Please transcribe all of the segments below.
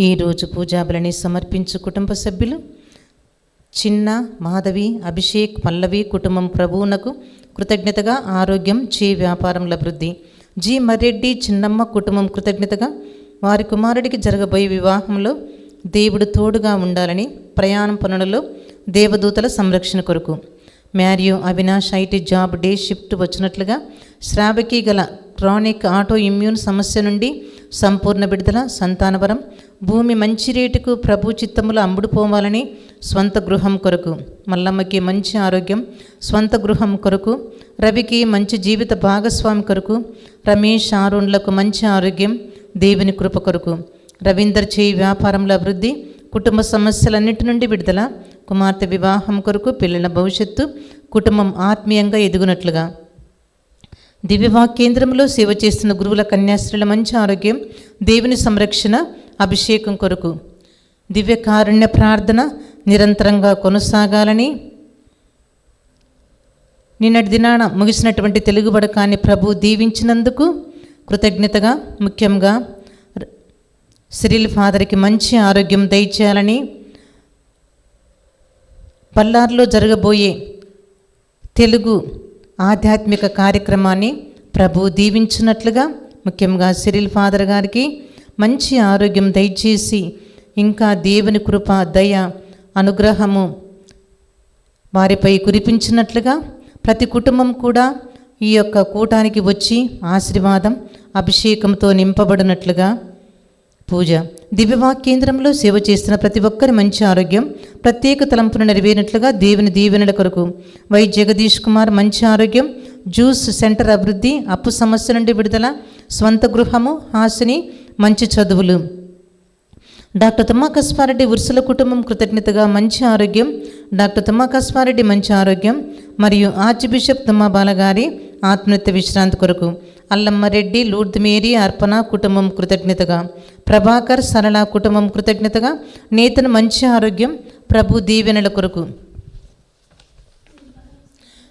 ఈరోజు పూజాబలిని సమర్పించు కుటుంబ సభ్యులు చిన్న, మాధవి, అభిషేక్, పల్లవి కుటుంబం ప్రభువునకు కృతజ్ఞతగా ఆరోగ్యం, చే వ్యాపారంలో అభివృద్ధి. జి మర్రెడ్డి, చిన్నమ్మ కుటుంబం కృతజ్ఞతగా వారి కుమారుడికి జరగబోయే వివాహంలో దేవుడు తోడుగా ఉండాలని, ప్రయాణం పనులలో దేవదూతల సంరక్షణ కొరకు. Mario Avinash IT job day shift వచ్చినట్లుగా శ్రావకి గల క్రానిక్ ఆటో ఇమ్యూన్ సమస్య నుండి సంపూర్ణ విడుదల, సంతానవరం, భూమి మంచి రేటుకు ప్రభు చిత్తములు అమ్ముడుపోవాలని, స్వంత గృహం కొరకు. మల్లమ్మకి మంచి ఆరోగ్యం, స్వంత గృహం కొరకు. రవికి మంచి జీవిత భాగస్వామి కొరకు. రమేష్, ఆరుణ్లకు మంచి ఆరోగ్యం, దేవుని కృప కొరకు. రవీందర్ చేయి వ్యాపారంలో అభివృద్ధి, కుటుంబ సమస్యలన్నిటి నుండి విడుదల, కుమార్తె వివాహం కొరకు, పిల్లల భవిష్యత్తు, కుటుంబం ఆత్మీయంగా ఎదుగునట్లుగా. దివ్యవాక్యేంద్రంలో సేవ చేస్తున్న గురువుల కన్యాస్త్రీల మంచి ఆరోగ్యం, దేవుని సంరక్షణ, అభిషేకం కొరకు. దివ్య కారుణ్య ప్రార్థన నిరంతరంగా కొనసాగాలని, నిన్నటి దినాన ముగిసినటువంటి తెలుగు బడకాన్ని ప్రభు దీవించినందుకు కృతజ్ఞతగా, ముఖ్యంగా సిరిల్ ఫాదర్కి మంచి ఆరోగ్యం దయచేయాలని, పల్లార్లో జరగబోయే తెలుగు ఆధ్యాత్మిక కార్యక్రమాన్ని ప్రభు దీవించినట్లుగా, ముఖ్యంగా సిరిల్ ఫాదర్ గారికి మంచి ఆరోగ్యం దయచేసి ఇంకా దేవుని కృప, దయ, అనుగ్రహము వారిపై కురిపించినట్లుగా, ప్రతి కుటుంబం కూడా ఈ యొక్క కూటానికి వచ్చి ఆశీర్వాదం, అభిషేకంతో నింపబడినట్లుగా పూజ. దివ్యవాక్యేంద్రంలో సేవ చేస్తున్న ప్రతి ఒక్కరి మంచి ఆరోగ్యం, ప్రత్యేక తలంపును నెరవేరినట్లుగా దేవుని దీవెనల కొరకు. వై జగదీష్ కుమార్ మంచి ఆరోగ్యం, జ్యూస్ సెంటర్ అభివృద్ధి, అప్పు సమస్య నుండి విడుదల, స్వంత గృహము, హాసిని మంచి చదువులు. డాక్టర్ తుమ్మా కస్పారెడ్డి ఉర్సుల కుటుంబం కృతజ్ఞతగా మంచి ఆరోగ్యం, డాక్టర్ తుమ్మా కస్పారెడ్డి మంచి ఆరోగ్యం మరియు ఆర్చ్ బిషప్ తుమ్మా బాలగారి ఆత్మనిత్య విశ్రాంతి కొరకు. అల్లమ్మ రెడ్డి, లూర్ద్ మేరీ, అర్పణ కుటుంబం కృతజ్ఞతగా. ప్రభాకర్, సరళ కుటుంబం కృతజ్ఞతగా. నేతను మంచి ఆరోగ్యం, ప్రభు దీవెనల కొరకు.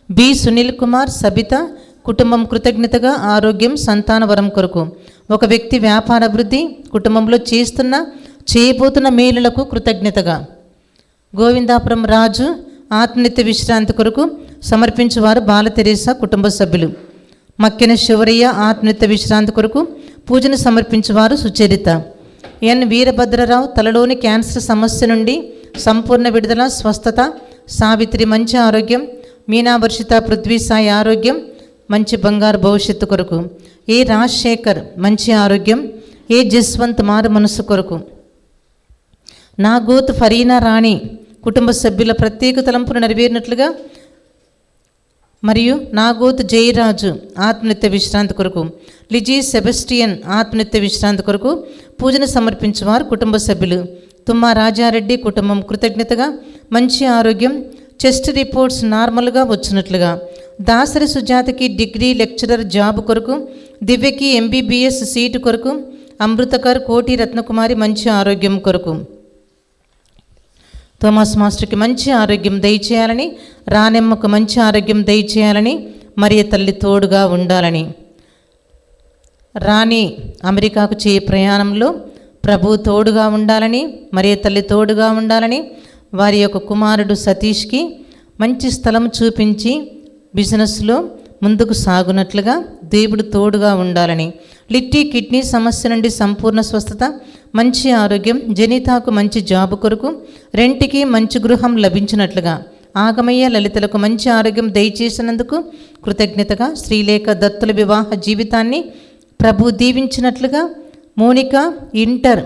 బి సునీల్ కుమార్, సబిత కుటుంబం కృతజ్ఞతగా ఆరోగ్యం, సంతానవరం కొరకు. ఒక వ్యక్తి వ్యాపార అభివృద్ధి, కుటుంబంలో చేయబోతున్న మేలులకు కృతజ్ఞతగా. గోవిందాపురం రాజు ఆత్మనిత్య విశ్రాంతి కొరకు సమర్పించువారు బాల తెరేసా కుటుంబ సభ్యులు. మక్కెన శివరయ్య ఆత్మనిత్య విశ్రాంతి కొరకు పూజను సమర్పించువారు సుచరిత. ఎన్ వీరభద్రరావు తలలోని క్యాన్సర్ సమస్య నుండి సంపూర్ణ విడుదల, స్వస్థత. సావిత్రి మంచి ఆరోగ్యం, మీనా వర్షిత పృథ్వీసాయి ఆరోగ్యం, మంచి బంగారు భవిష్యత్తు కొరకు. ఏ రాజశేఖర్ మంచి ఆరోగ్యం, ఏ జస్వంత్ మారు మనసు కొరకు. నాగోత్ ఫరీనా రాణి కుటుంబ సభ్యుల ప్రత్యేక తలంపును నెరవేరినట్లుగా మరియు నాగోత్ జయరాజు ఆత్మనిత్య విశ్రాంతి కొరకు. లిజీ సెబస్టియన్ ఆత్మనిత్య విశ్రాంతి కొరకు పూజను సమర్పించేవారు కుటుంబ సభ్యులు. తుమ్మా రాజారెడ్డి కుటుంబం కృతజ్ఞతగా మంచి ఆరోగ్యం, చెస్ట్ రిపోర్ట్స్ నార్మల్గా వచ్చినట్లుగా. దాసరి సుజాతకి డిగ్రీ లెక్చరర్ జాబ్ కొరకు. దివ్యకి ఎంబీబీఎస్ సీటు కొరకు. అమృతకర్ కోటి రత్నకుమారి మంచి ఆరోగ్యం కొరకు. థోమస్ మాస్టర్కి మంచి ఆరోగ్యం దయచేయాలని, రానెమ్మకు మంచి ఆరోగ్యం దయచేయాలని, మరియ తల్లి తోడుగా ఉండాలని. రాణి అమెరికాకు చేయ ప్రయాణంలో ప్రభు తోడుగా ఉండాలని, మరియ తల్లి తోడుగా ఉండాలని, వారి యొక్క కుమారుడు సతీష్కి మంచి స్థలం చూపించి బిజినెస్లో ముందుకు సాగునట్లుగా దేవుడు తోడుగా ఉండాలని. లిట్టి కిడ్నీ సమస్య నుండి సంపూర్ణ స్వస్థత, మంచి ఆరోగ్యం. జనితాకు మంచి జాబు కొరకు. రెంటికి మంచి గృహం లభించినట్లుగా. ఆగమయ్య లలితలకు మంచి ఆరోగ్యం దయచేసినందుకు కృతజ్ఞతగా. శ్రీలేఖ దత్తుల వివాహ జీవితాన్ని ప్రభు దీవించినట్లుగా. మోనిక ఇంటర్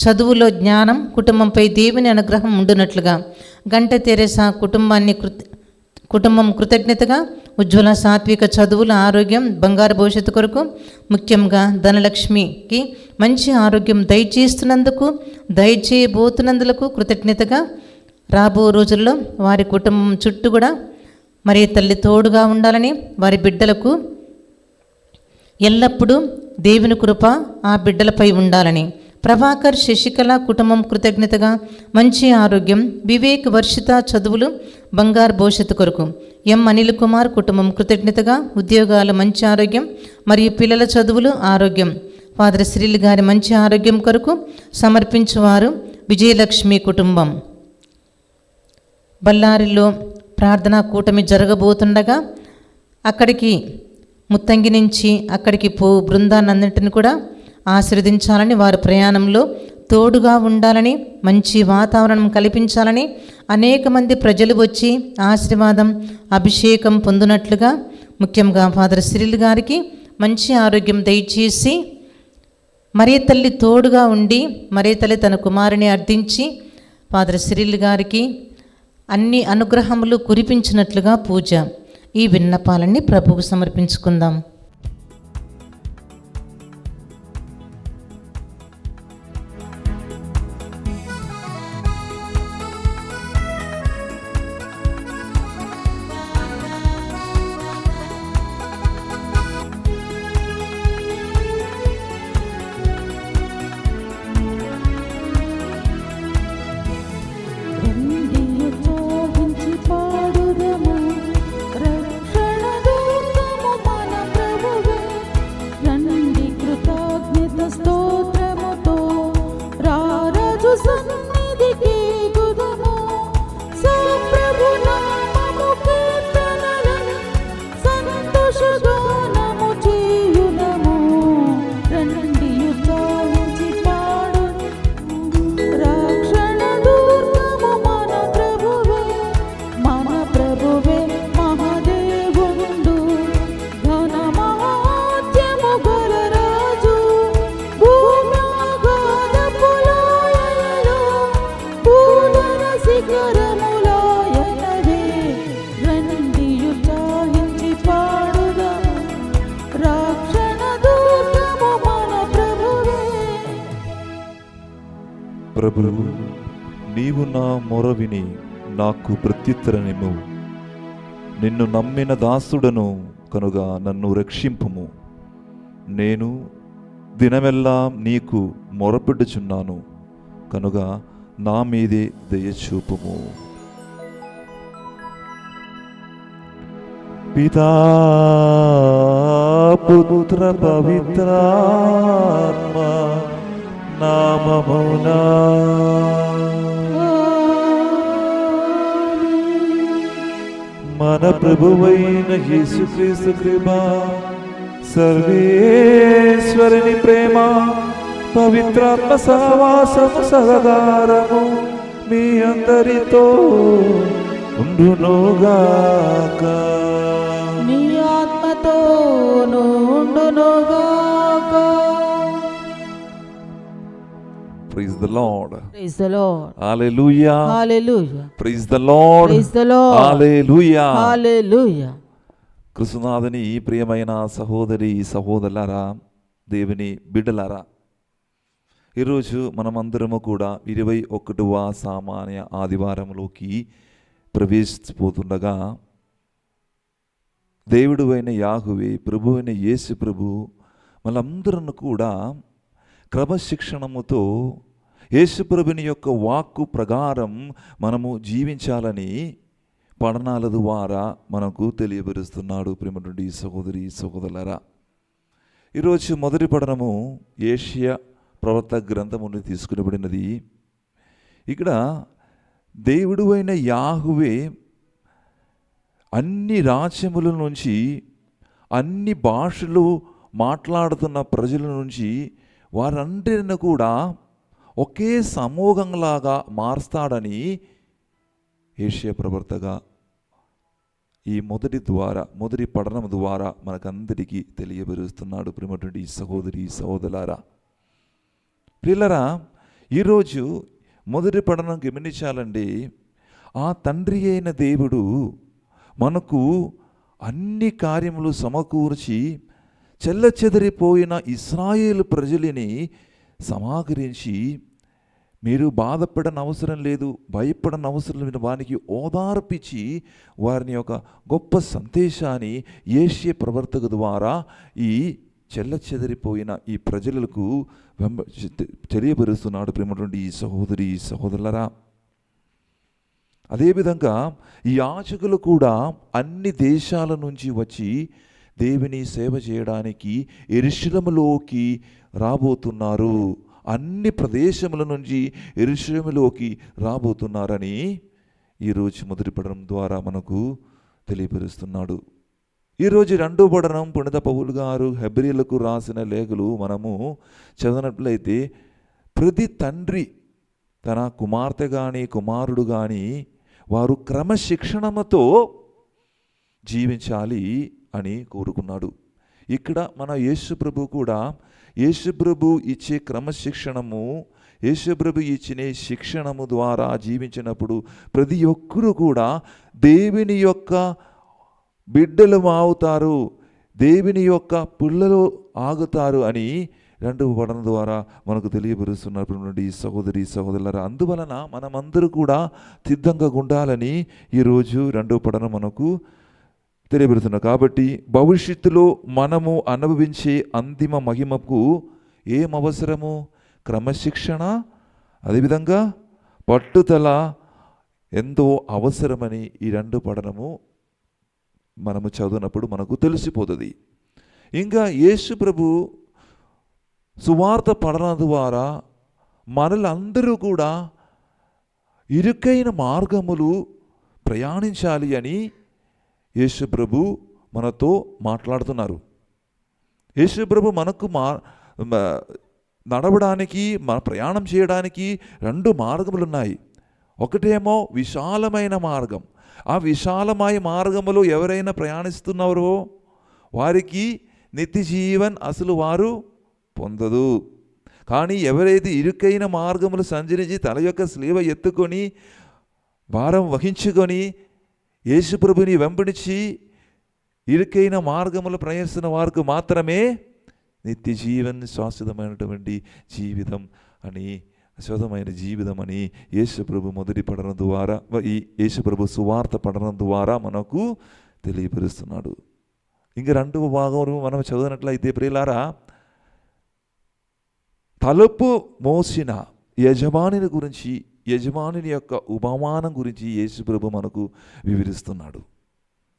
చదువులో జ్ఞానం, కుటుంబంపై దేవుని అనుగ్రహం ఉండునట్లుగా. గంట తెరేసా కుటుంబం కృతజ్ఞతగా. ఉజ్వల సాత్విక చదువుల ఆరోగ్యం, బంగారు భవిష్యత్తు కొరకు. ముఖ్యంగా ధనలక్ష్మికి మంచి ఆరోగ్యం దయచేయబోతున్నందులకు కృతజ్ఞతగా. రాబో రోజుల్లో వారి కుటుంబం చుట్టూ కూడా మరి తల్లి తోడుగా ఉండాలని, వారి బిడ్డలకు ఎల్లప్పుడూ దేవుని కృప ఆ బిడ్డలపై ఉండాలని. ప్రభాకర్, శశికళ కుటుంబం కృతజ్ఞతగా మంచి ఆరోగ్యం, వివేక్, వర్షిత చదువులు, బంగారు భవిష్యత్తు కొరకు. ఎం అనిల్ కుమార్ కుటుంబం కృతజ్ఞతగా ఉద్యోగాలు, మంచి ఆరోగ్యం మరియు పిల్లల చదువులు, ఆరోగ్యం. ఫాదర్ సిరిల్ గారి మంచి ఆరోగ్యం కొరకు సమర్పించువారు విజయలక్ష్మి కుటుంబం. బళ్ళారిలో ప్రార్థనా కూటమి జరగబోతుండగా అక్కడికి ముత్తంగి నుంచి అక్కడికి బృందాన్నంతటిని కూడా ఆశీర్వదించాలని, వారి ప్రయాణంలో తోడుగా ఉండాలని, మంచి వాతావరణం కల్పించాలని, అనేక మంది ప్రజలు వచ్చి ఆశీర్వాదం అభిషేకం పొందినట్లుగా, ముఖ్యంగా ఫాదర్ సిరిల్ గారికి మంచి ఆరోగ్యం దయచేసి మరియ తల్లి తోడుగా ఉండి, మరియ తల్లి తన కుమారుని అర్థించి ఫాదర్ సిరిల్ గారికి అన్ని అనుగ్రహములు కురిపించినట్లుగా పూజ. ఈ విన్నపాలన్నీ ప్రభువుకు సమర్పించుకుందాం. ప్రభువు, నీవు నా మొర విని నాకు ప్రత్యుత్తరమిమ్ము. నిన్ను నమ్మిన దాసుడను కనుక నన్ను రక్షింపుము. నేను దినమెల్లా నీకు మొరపెట్టుచున్నాను కనుక నా మీదే దయచూపుము. పితా పుత్ర పవిత్రాత్మ నామమునా మన ప్రభువైన యేసుక్రీస్తు కృప, సర్వేశ్వరుని ప్రేమ, పవిత్రాత్మ సహవాసము సహకారము మీ అందరితో ఉండునుగాక. మీ ఆత్మతోను ఉండునుగాక. Praise the Lord. Praise the Lord. Hallelujah. Hallelujah. Praise the Lord. Praise the Lord. Hallelujah. Hallelujah. కృష్ణనాథుని ఈ ప్రియమైన సహోదరి సహోదరులారా, దేవుని బిడ్డలారా, ఈరోజు మనమందరము కూడా 21వ సామాన్య ఆదివారంలోకి ప్రవేశిపోతుండగా, దేవుడు అయిన యాహోవే, ప్రభు అయిన యేసు ప్రభు మనందరూ కూడా క్రమశిక్షణముతో యేసుప్రభుని యొక్క వాక్కు ప్రకారం మనము జీవించాలని పఠనాల ద్వారా మనకు తెలియపరుస్తున్నాడు. ప్రేమటువంటి సహోదరి సహోదరులారా, ఈరోజు మొదటి పఠనము ఏషియా ప్రవక్త గ్రంథము నుండి తీసుకునబడినది. ఇక్కడ దేవుడు అయిన యాహోవే అన్ని రాజ్యముల నుంచి, అన్ని భాషలు మాట్లాడుతున్న ప్రజల నుంచి వారందరిని కూడా ఒకే సమూహంలాగా మారుస్తాడని ఏషియా ప్రవక్తగా ఈ మొదటి పఠనం ద్వారా మనకందరికీ తెలియబరుస్తున్నాడు. ప్రియమైనటువంటి సహోదరి సహోదరులారా, ప్రియులారా, ఈరోజు మొదటి పఠనం గమనించాలండి. ఆ తండ్రి అయిన దేవుడు మనకు అన్ని కార్యములు సమకూర్చి చెల్లచెదరిపోయిన ఇశ్రాయేలు ప్రజలని సమాకరించి, మీరు బాధపడని అవసరం లేదు, భయపడని అవసరం లేదు, వారికి ఓదార్పిచ్చి వారిని యొక్క గొప్ప సందేశాన్ని ఏషియా ప్రవక్త ద్వారా ఈ చెల్లచెదరిపోయిన ఈ ప్రజలకు తెలియపరుస్తున్నాడు. ప్రేమటువంటి ఈ సహోదరి సహోదరులరా, అదేవిధంగా ఈ యాజకులు కూడా అన్ని దేశాల నుంచి వచ్చి దేవుని సేవ చేయడానికి యెరూషలేములోకి రాబోతున్నారు. అన్ని ప్రదేశముల నుంచి యెరూషలేములోకి రాబోతున్నారని ఈరోజు మొదటి పఠనం ద్వారా మనకు తెలియపరుస్తున్నాడు. ఈరోజు రెండో పఠనం పునీత పౌలు గారు హెబ్రీయులకు రాసిన లేఖలు మనము చదివినట్లయితే, ప్రతి తండ్రి తన కుమార్తె కానీ కుమారుడు కానీ వారు క్రమశిక్షణతో జీవించాలి అని కోరుకున్నాడు. ఇక్కడ మన యేసుప్రభు కూడా యేసుప్రభు ఇచ్చే క్రమశిక్షణము, యేసుప్రభు ఇచ్చిన శిక్షణము ద్వారా జీవించినప్పుడు ప్రతి ఒక్కరూ కూడా దేవుని యొక్క బిడ్డలు అవుతారు, దేవుని యొక్క పిల్లలు ఆగుతారు అని రెండవ పఠనం ద్వారా మనకు తెలియపరుస్తున్నటువంటి సహోదరి సహోదరులారా, అందువలన మనమందరూ కూడా సిద్ధంగా ఉండాలని ఈరోజు రెండవ పఠనం మనకు తెలియబెడుతున్నాం. కాబట్టి భవిష్యత్తులో మనము అనుభవించే అంతిమ మహిమకు ఏం అవసరము? క్రమశిక్షణ, అదేవిధంగా పట్టుదల ఎంతో అవసరమని ఈ రెండు పఠనము మనము చదివినప్పుడు మనకు తెలిసిపోతుంది. ఇంకా యేసు ప్రభు సువార్త పఠనం ద్వారా మనలందరూ కూడా ఇరుకైన మార్గములు ప్రయాణించాలి అని యేసు ప్రభు మనతో మాట్లాడుతున్నారు. యేసు ప్రభు మనకు నడవడానికి, మన ప్రయాణం చేయడానికి రెండు మార్గములు ఉన్నాయి. ఒకటేమో విశాలమైన మార్గం. ఆ విశాలమైన మార్గములో ఎవరైనా ప్రయాణిస్తున్నారో వారికి నిత్య జీవన్ అసలు వారు పొందదు. కానీ ఎవరైతే ఇరుకైన మార్గములు సంచరించి తల యొక్క స్లీవ ఎత్తుకొని భారం వహించుకొని యేసుప్రభుని వెంబడించి ఇరుకైన మార్గములు ప్రయాణిస్తున్న వారికి మాత్రమే నిత్య జీవన్, శాశ్వతమైనటువంటి జీవితం అని, శాశ్వతమైన జీవితం అని యేసుప్రభు మొదటి పఠనం ద్వారా, ఈ యేసుప్రభు సువార్త పఠనం ద్వారా మనకు తెలియపరుస్తున్నాడు. ఇంకా రెండవ భాగం మనం చదివినట్లయితే ప్రియులారా, తలుపు మోసిన యజమానిని గురించి, యజమాని యొక్క ఉపమానం గురించి యేసుప్రభు మనకు వివరిస్తున్నాడు.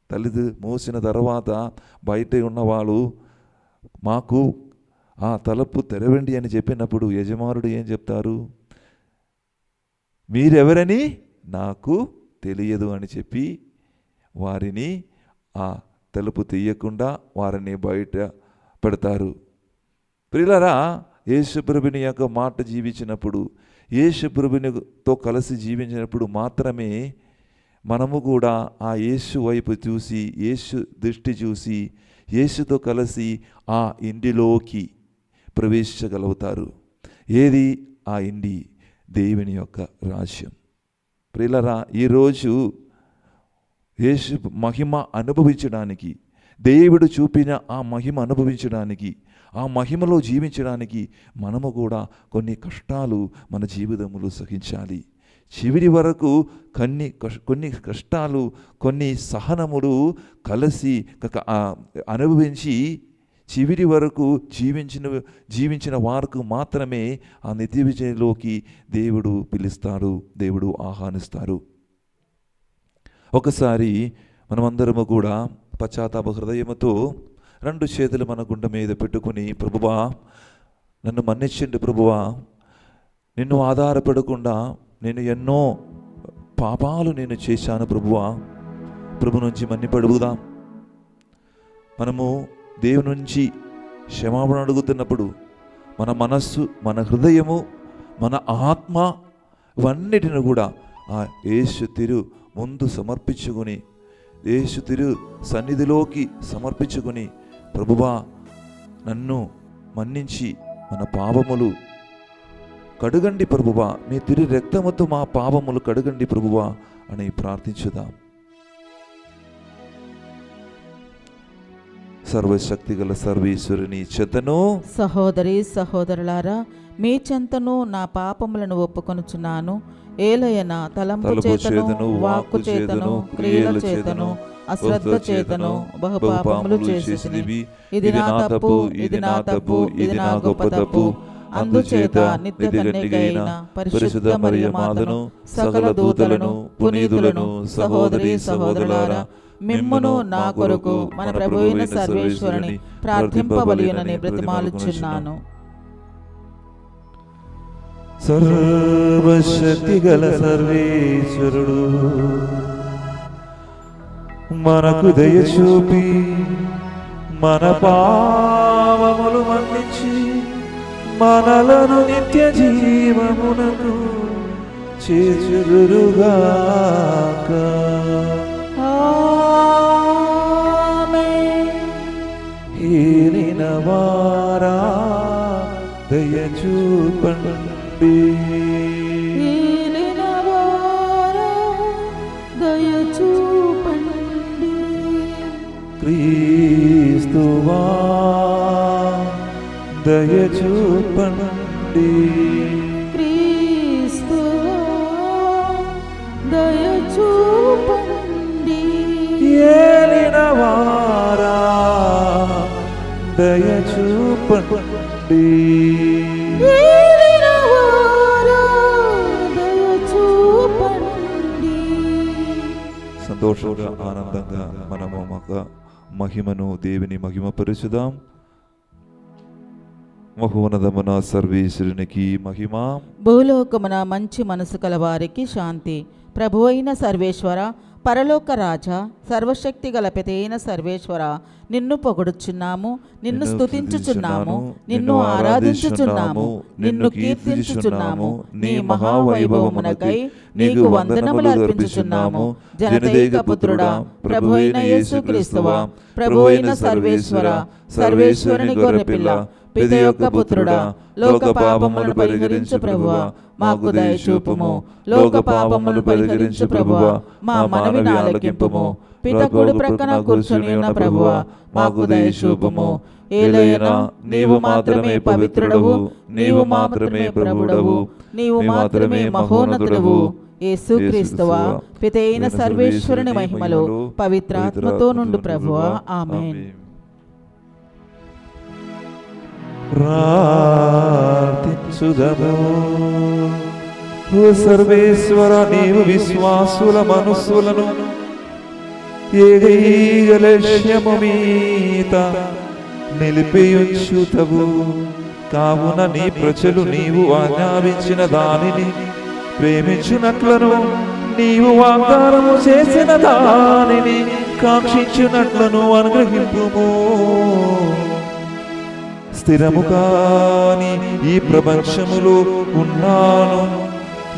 తలుపు మోసిన తర్వాత బయట ఉన్నవాళ్ళు మాకు ఆ తలుపు తెరవండి అని చెప్పినప్పుడు యజమానుడు ఏం చెప్తారు? మీరెవరని నాకు తెలియదు అని చెప్పి వారిని ఆ తలుపు తీయకుండా వారిని బయట పెడతారు. ప్రియులారా, యేసుప్రభుని యొక్క మాట జీవించినప్పుడు, యేసుప్రభునితో కలిసి జీవించినప్పుడు మాత్రమే మనము కూడా ఆ యేసు వైపు చూసి, యేసు దృష్టి చూసి, యేసుతో కలిసి ఆ ఇంటిలోకి ప్రవేశించగలుగుతారు. ఏది ఆ ఇంటి? దేవుని యొక్క రాజ్యం. ప్రియులారా, ఈరోజు యేసు మహిమ అనుభవించడానికి, దేవుడు చూపిన ఆ మహిమ అనుభవించడానికి, ఆ మహిమలో జీవించడానికి మనము కూడా కొన్ని కష్టాలు మన జీవితంలో సహించాలి. చివరి వరకు కొన్ని కష్టాలు, కొన్ని సహనములు కలిసి అనుభవించి చివరి వరకు జీవించిన వారికి మాత్రమే ఆ నిత్య విజయంలోకి దేవుడు పిలుస్తాడు, దేవుడు ఆహ్వానిస్తారు. ఒకసారి మనమందరము కూడా పశ్చాత్తాప హృదయముతో రెండు చేతులు మన గుండె మీద పెట్టుకుని, ప్రభువా నన్ను మన్నించండి ప్రభువా, నిన్ను ఆధారపడకుండా నేను ఎన్నో పాపాలు నేను చేశాను ప్రభువా, ప్రభు నుంచి మన్నిపడుగుదాం. మనము దేవుని నుంచి క్షమాపణ అడుగుతున్నప్పుడు మన మనస్సు, మన హృదయము, మన ఆత్మ ఇవన్నిటిని కూడా ఆ యేసు తిరు ముందు సమర్పించుకొని, యేసు తిరు సన్నిధిలోకి సమర్పించుకొని, ప్రభువా నన్ను మన్నించి మన పాపములు కడుగండి ప్రభువా, మీ తిరి రక్తముతో మా పాపములు కడుగండి ప్రభువా అని ప్రార్థించుదాం. సర్వశక్తి గల సర్వేశ్వరుని చెంతను, సహోదరి సహోదరులారా, మీ చెంతను నా పాపములను ఒప్పుకొనుచున్నాను. ఏలయన తలంపు చేతను, వాక్కు చేతను, క్రియల చేతను, అశ్రద్ధ చేతను బహుపాపములు చేసేసినవి. ఇది నా తప్పు, ఇది నా తప్పు, ఇది నా గొప్ప తప్పు. అందుచేత నిత్య కన్యకైన పరిశుద్ధ మరియ మాతను సకల దూతలను పునీతులను సహోదరి సహోదరులారా మిమ్మును నా కొరకు మన ప్రభువైన సర్వేశ్వరుని ప్రార్థింపబలియునని బ్రతిమాలుచున్నాను. సర్వశక్తి గల సర్వేశ్వరుడు మనకు దయ చూపి మన పావములు మన్నించి మనలను నిత్య జీవమునకు చేర్చుదురుగాక. ఏలిన వారా దయ చూపండి, ఏలిన వారా దయ చూపండి. క్రీస్తువా దయ చూపండి, క్రీస్తువా దయ చూపండి. ఏలిన వారా దయ చూపండి, ఏలిన వారా దయ చూపండి. సంతోషంగా ఆనందంగా మనము మహిమను దేవుని మహిమపరుచుదాం. మహోన్నతమున సర్వేశ్వరునికి మహిమ. భూలోకమున మంచి మనసు కల వారికి శాంతి. ప్రభువైన సర్వేశ్వర, పరలోక రాజా, సర్వశక్తి గల పితైన సర్వేశ్వర, నిన్ను పొగడుచున్నాము, నిన్ను స్తుతించుచున్నాము, నిన్ను ఆరాధించుచున్నాము, నిన్ను కీర్తించుచున్నాము. నీ మహావైభవమునకై నీకు వందనములు అర్పించుచున్నాము. జనదైక పుత్రుడా, ప్రభువైన యేసుక్రీస్తువా, ప్రభువైన సర్వేశ్వర, సర్వేశ్వరుని గొర్రెపిల్ల, పిత యొక్క పుత్రుడా, లోక పాపములను పరిహరించు ప్రభువా, మాకు దయ చూపుము. లోక పాపములను పరిహరించు ప్రభువా, మా మనవిని ఆలకింపుము. పిత కుడి ప్రక్కన కూర్చొని ఉన్న ప్రభువా, మాకు దయ చూపుము. ఏలైనా నీవు మాత్రమే పవిత్రుడవు, నీవు మాత్రమే ప్రభుడవు, నీవు మాత్రమే మహోన్నతుడవు. యేసుక్రీస్తువా, పితైన సర్వేశ్వరుని మహిమలో పవిత్రాత్మతో నుండు ప్రభువా. ఆమేన్. ప్రార్థించుదము. ఓ సర్వేశ్వర, నీవు విశ్వాసుల మనస్సులను ఏకైక లక్ష్యము మీద నిలిపియుంచుతవు. కావున నీ ప్రజలు నీవు ఆజ్ఞాపించిన దానిని ప్రేమించునట్లను, నీవు వాగ్దానము చేసిన దానిని కాంక్షించునట్లను అనుగ్రహింపుము. స్థిరము కాని ఈ ప్రపంచములో ఉన్నాను,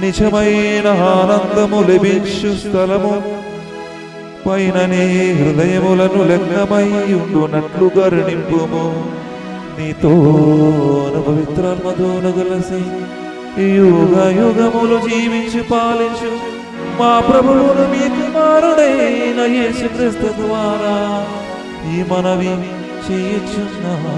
నిజమైన ఆనందము లభించు స్థలము పైననే హృదయములను లగ్నమై ఉండునట్లు కరుణింపుము. నీతో పవిత్రాత్మతోను కలిసి యుగ యుగములు జీవించి పాలించు మా ప్రభువును మీ కుమారుడైన యేసుక్రీస్తు ద్వారా ఈ మనవి చేయుచున్నాము.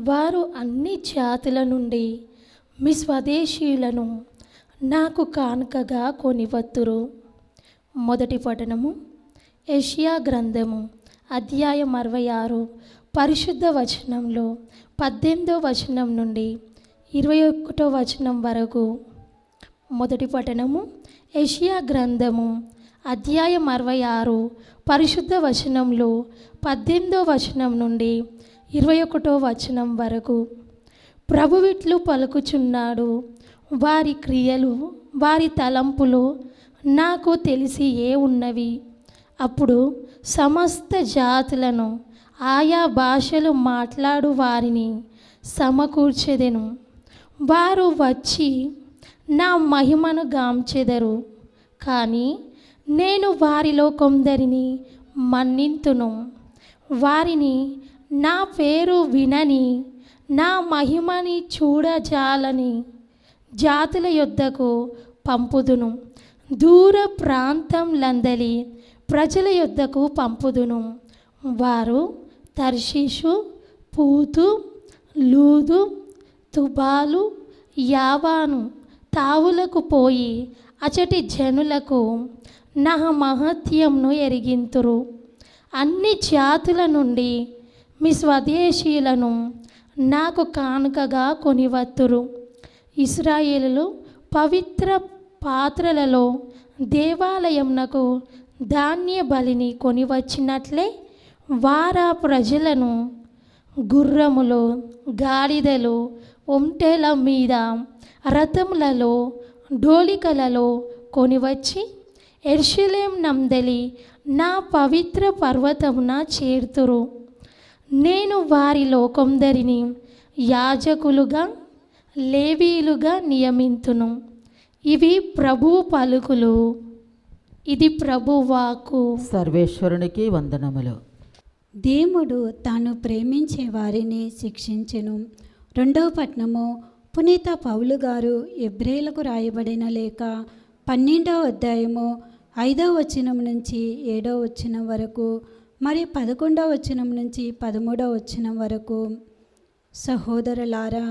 వారు అన్ని జాతుల నుండి మీ స్వదేశీయులను నాకు కానుకగా కొనివత్తురు. మొదటి పఠనము యెషయా గ్రంథము అధ్యాయం 66 పరిశుద్ధ వచనంలో 18వ వచనం నుండి 21వ వచనం వరకు. మొదటి పఠనము యెషయా గ్రంథము అధ్యాయం 66 పరిశుద్ధ వచనంలో 18వ వచనం నుండి 21వ వచనం వరకు. ప్రభువిట్లు పలుకుచున్నాడు, వారి క్రియలు వారి తలంపులు నాకు తెలిసి ఉన్నవి. అప్పుడు సమస్త జాతులను ఆయా భాషలు మాట్లాడు వారిని సమకూర్చెదెను. వారు వచ్చి నా మహిమను గాంచెదరు. కానీ నేను వారిలో కొందరిని మన్నింతును. వారిని నా పేరు వినని, నా మహిమని చూడజాలని జాతుల యొద్దకు పంపుదును. దూర ప్రాంతంలందలి ప్రజల యొద్దకు పంపుదును. వారు తర్షీషు, పూతు, లూదు, తుబాలు, యావాను తావులకు పోయి అచటి జనులకు నా మహత్యంను ఎరిగింతురు. అన్ని జాతుల నుండి మీ స్వదేశీయులను నాకు కానుకగా కొనివత్తురు. ఇశ్రాయేలులు పవిత్ర పాత్రలలో దేవాలయంనకు ధాన్య బలిని కొనివచ్చినట్లే వారా ప్రజలను గుర్రములు, గాడిదలు, ఒంటెల మీద, రథములలో, డోలికలలో కొనివచ్చి యెరూషలేము నందలి నా పవిత్ర పర్వతమున చేర్తురు. నేను వారిలో కొందరిని యాజకులుగా, లేవీయులుగా నియమింతును. ఇవి ప్రభువు పలుకులు. ఇది ప్రభు వాక్కు. సర్వేశ్వరునికి వందనములు. దేవుడు తాను ప్రేమించే వారిని శిక్షించెను. రెండవ పట్నము. పునీత పౌలు గారు ఎబ్రేలకు రాయబడిన లేఖ 12వ అధ్యాయము 5వ వచనం నుంచి 7వ వచనం వరకు, మరి 11వ వచనం నుంచి 13వ వచనం వరకు. సహోదరులారా,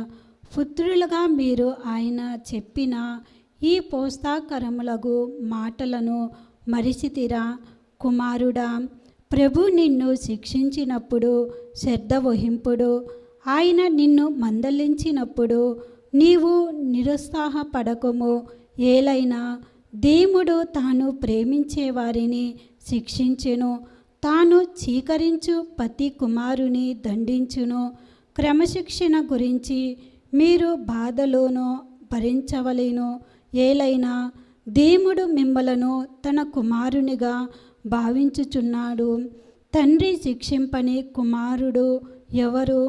పుత్రులుగా మీరు ఆయన చెప్పిన ఈ ప్రోత్సాహకరములగు మాటలను మరిచితిరా. కుమారుడా, ప్రభు నిన్ను శిక్షించినప్పుడు శ్రద్ధ వహింపుడు. ఆయన నిన్ను మందలించినప్పుడు నీవు నిరుత్సాహపడకము. ఏలైనా దేవుడు తాను ప్రేమించే వారిని శిక్షించెను. తాను చీకరించు ప్రతి కుమారుని దండించును. క్రమశిక్షణ గురించి మీరు బాధలోనూ భరించవలేను. ఏలైనా దేవుడు మిమ్మలను తన కుమారునిగా భావించుచున్నాడు. తండ్రి శిక్షింపని కుమారుడు ఎవరు?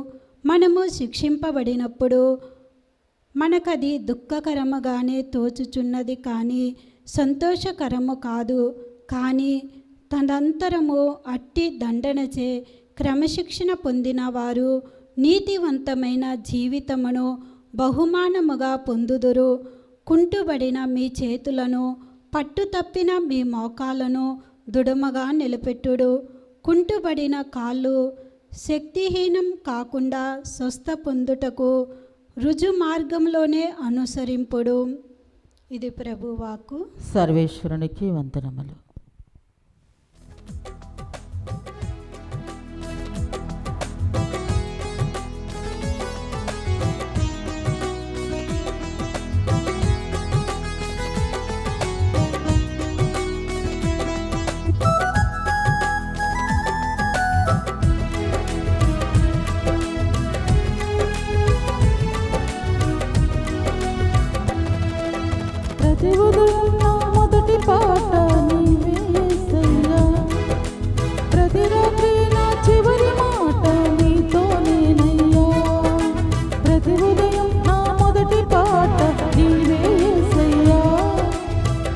మనము శిక్షింపబడినప్పుడు మనకది దుఃఖకరముగానే తోచుచున్నది, కానీ సంతోషకరము కాదు. కానీ తదంతరము అట్టి దండనచే క్రమశిక్షణ పొందిన వారు నీతివంతమైన జీవితమును బహుమానముగా పొందుదురు. కుంటుబడిన మీ చేతులను, పట్టుతప్పిన మీ మోకాలను దృఢముగా నిలబెట్టుడు. కుంటుబడిన కాళ్ళు శక్తిహీనం కాకుండా స్వస్థ పొందుటకు రుజు మార్గంలోనే అనుసరింపుడు. ఇది ప్రభువాకు. సర్వేశ్వరునికి వందనములు. ప్రతి ఉదయం నా మొదటి పాట నీవే యేసయ్యా. ప్రతి రాత్రి నా చివరి మాట నీతోనేనయ్యా. ప్రతి ఉదయం నా మొదటి పాట నీవే యేసయ్యా.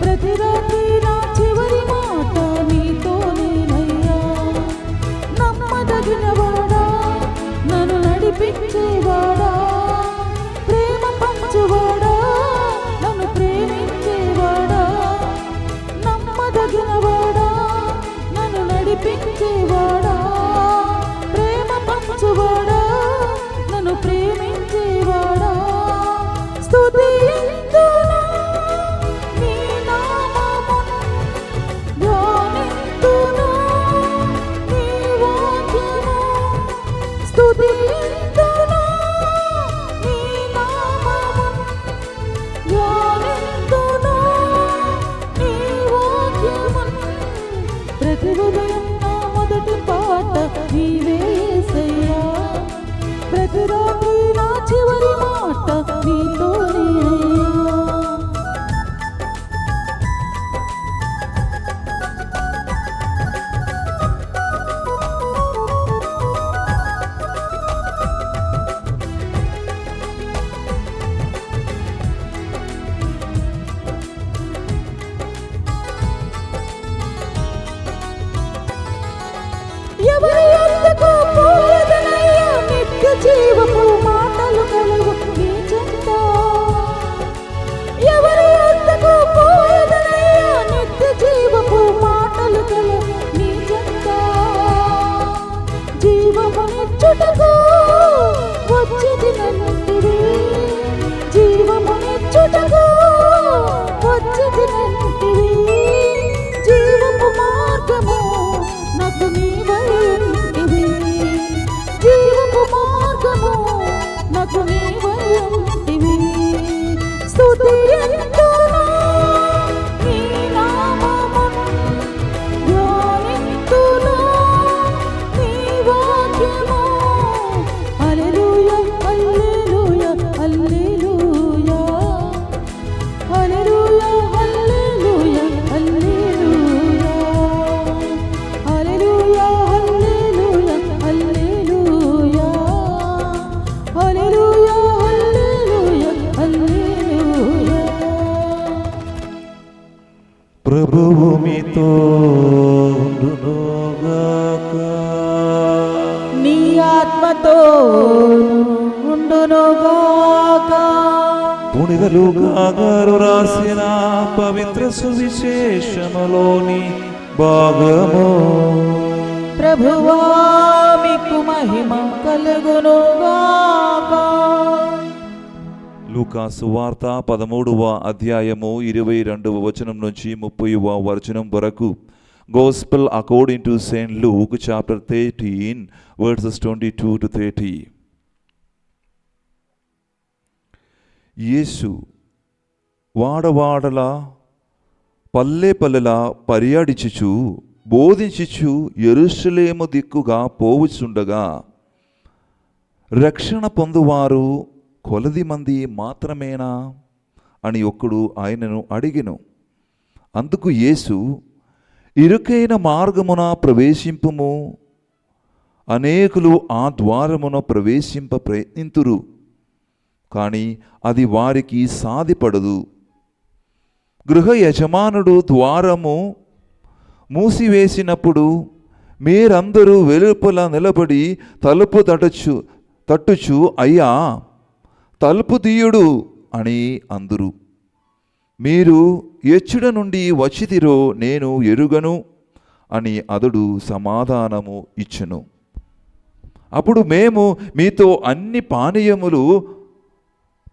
ప్రతి రాత్రి నా చివరి మాట నీతోనేనయ్యా. నమ్మదగినవాడా, నన్ను నడిపించేవాడా, ప్రేమ పంచువాడా, నన్ను ప్రేమించేవాడా, నమ్మదగినవాడా, నన్ను నడిపించేవాడా, ప్రేమ పంచువాడా, నన్ను ప్రేమించేవాడా. ప్రభువు మీతో ఉండునుగాక. నీ ఆత్మతో ఉండునుగాక. పునీత లూకా గారు రాసిన పవిత్ర సువిశేషములోని భాగము. ప్రభువా మీకు మహిమ కలుగునుగాక. లూకా సువార్త 13వ అధ్యాయము 22వ వచనం నుంచి 30వ వచనం వరకు. Gospel according to Saint Luke chapter 13 versus 22 to 30. యేసు వాడవాడలా పల్లె పల్లెలా పర్యాడించుచు బోధించుచు యెరూషలేము దిక్కుగా పోవుచుండగా రక్షణ పొందువారు కొలది మంది మాత్రమేనా అని ఒకడు ఆయనను అడిగెను. అందుకు యేసు, ఇరుకైన మార్గమున ప్రవేశింపుము, అనేకులు ఆ ద్వారమున ప్రవేశింప ప్రయత్నింతురు, కానీ అది వారికి సాధ్యపడదు. గృహ యజమానుడు ద్వారము మూసివేసినప్పుడు మీరందరూ వెలుపల నిలబడి తలుపు తట్టుచు అయ్యా తలుపు తీయుడు అని అందురు. మీరు ఎచ్చుడ నుండి వచ్చితిరో నేను ఎరుగను అని అతడు సమాధానము ఇచ్చెను. అప్పుడు మేము మీతో అన్ని పానీయములు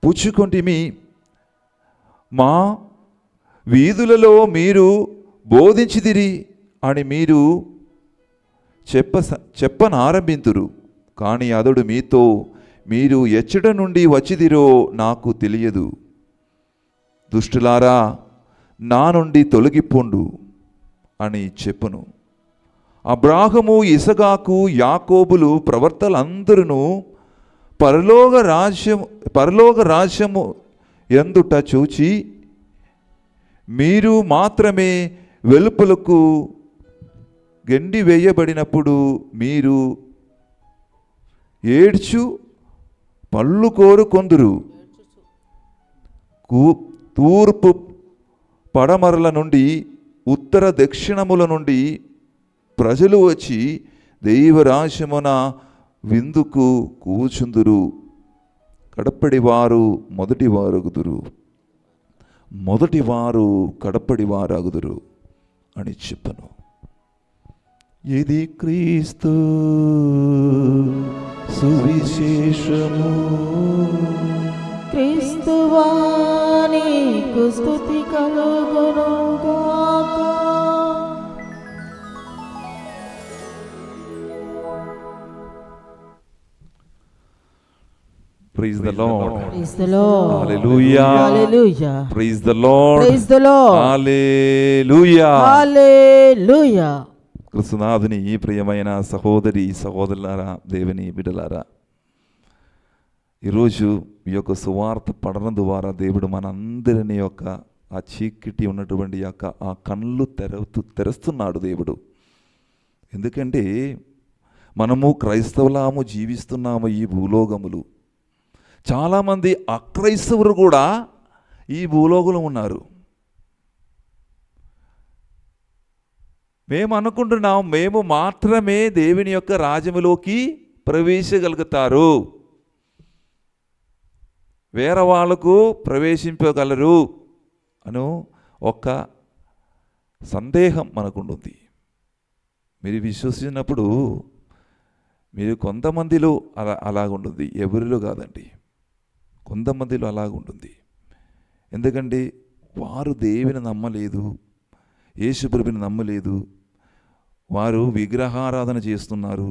పుచ్చుకొంటిమి, మా వీధులలో మీరు బోధించిదిరి అని మీరు చెప్పనారంభింతురు. కానీ అతడు మీతో, మీరు ఎచ్చట నుండి వచ్చిదిరో నాకు తెలియదు, దుష్టులారా నా నుండి తొలగిపోండు అని చెప్పును. అబ్రాహము, ఇసగాకు, యాకోబులు ప్రవర్తలందరూ పరలోక రాజ్యము ఎందుట చూచి మీరు మాత్రమే వెలుపలకు గెండి వేయబడినప్పుడు మీరు ఏడ్చు పళ్ళు కోరుకొందురు. తూర్పు పడమరల నుండి ఉత్తర దక్షిణముల నుండి ప్రజలు వచ్చి దైవరాజ్యమున విందుకు కూచుందురు. కడపడివారు మొదటివారగుదురు, మొదటివారు కడపడివారగుదురు అని చెప్పను. ఇది క్రీస్తు సువిశేషము. క్రీస్తువా నీకు స్తుతి కలుగునుగాక. Praise the Lord. Praise the Lord. Hallelujah. Hallelujah. Praise the Lord. Praise the Lord. Hallelujah. Hallelujah. క్రీస్తునాథుని ఈ ప్రియమైన సహోదరి సహోదరులారా, దేవుని బిడ్డలారా, ఈరోజు ఈ యొక్క సువార్త పఠనం ద్వారా దేవుడు మనందరినీ యొక్క ఆ చీకటి ఉన్నటువంటి యొక్క ఆ కళ్ళు తెరుస్తున్నాడు దేవుడు. ఎందుకంటే మనము క్రైస్తవులాము జీవిస్తున్నాము ఈ భూలోకములు. చాలామంది అక్రైస్తవులు కూడా ఈ భూలోకంలో ఉన్నారు. మేము అనుకుంటున్నాం మేము మాత్రమే దేవుని యొక్క రాజ్యములోకి ప్రవేశించగలుగుతారు, వేరే వాళ్ళకు ప్రవేశింపగలరు అను ఒక సందేహం మనకుంటుంది. మీరు విశ్వసించినప్పుడు మీరు కొంతమందిలో అలాగుంటుంది, ఎవరిలో కాదండి, కొంతమందిలో అలాగుంటుంది. ఎందుకంటే వారు దేవుని నమ్మలేదు, యేసుప్రభుని నమ్మలేదు, వారు విగ్రహారాధన చేస్తున్నారు,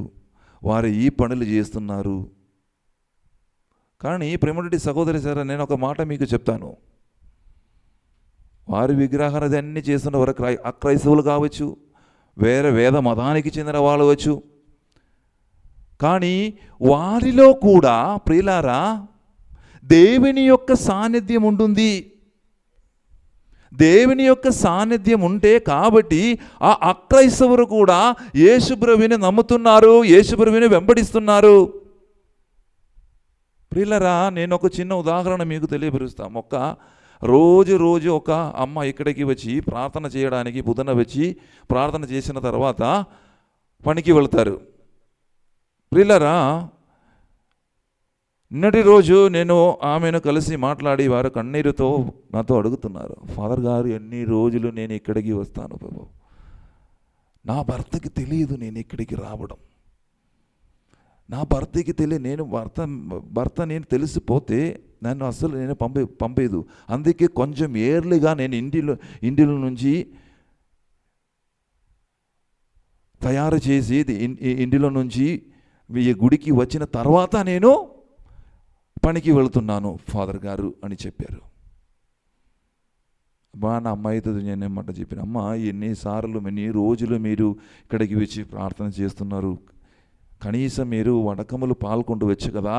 వారు ఈ పనులు చేస్తున్నారు. కానీ ప్రేమటి సహోదరి సార్, నేను ఒక మాట మీకు చెప్తాను. వారు విగ్రహారాధన అన్నీ చేస్తున్న వారు అక్రైస్తవులు కావచ్చు, వేరే వేద మతానికి చెందిన వాళ్ళు వచ్చు. కానీ వారిలో కూడా ప్రియులారా దేవుని యొక్క సాన్నిధ్యం ఉంటుంది. దేవుని యొక్క సాన్నిధ్యం ఉంటే కాబట్టి ఆ అక్రైస్తవులు కూడా యేసుప్రభువుని నమ్ముతున్నారు, యేసుప్రభువుని వెంబడిస్తున్నారు. ప్రియులారా, నేను ఒక చిన్న ఉదాహరణ మీకు తెలియపరుస్తాం. ఒక రోజు ఒక అమ్మ ఇక్కడికి వచ్చి ప్రార్థన చేయడానికి బుధన వచ్చి ప్రార్థన చేసిన తర్వాత పనికి వెళ్తారు. ప్రియులారా, నిన్నటి రోజు నేను ఆమెను కలిసి మాట్లాడి వారు కన్నీరుతో నాతో అడుగుతున్నారు, ఫాదర్ గారు ఎన్ని రోజులు నేను ఇక్కడికి వస్తాను బాబు, నా భర్తకి తెలియదు నేను ఇక్కడికి రావడం, నా భర్తకి తెలియదు, నేను భర్త నేను తెలిసిపోతే నన్ను అసలు నేను పంపేదు, అందుకే కొంచెం ఎర్లీగా నేను ఇంటిలో నుంచి తయారు చేసి ఇంటిలో నుంచి ఈ గుడికి వచ్చిన తర్వాత నేను పనికి వెళుతున్నాను ఫాదర్ గారు అని చెప్పారు. నా అమ్మాయితో నేను ఏమంట చెప్పిన, అమ్మ ఎన్ని రోజులు మీరు ఇక్కడికి వచ్చి ప్రార్థన చేస్తున్నారు, కనీసం మీరు వడకములు పాల్గొంటూ వచ్చు కదా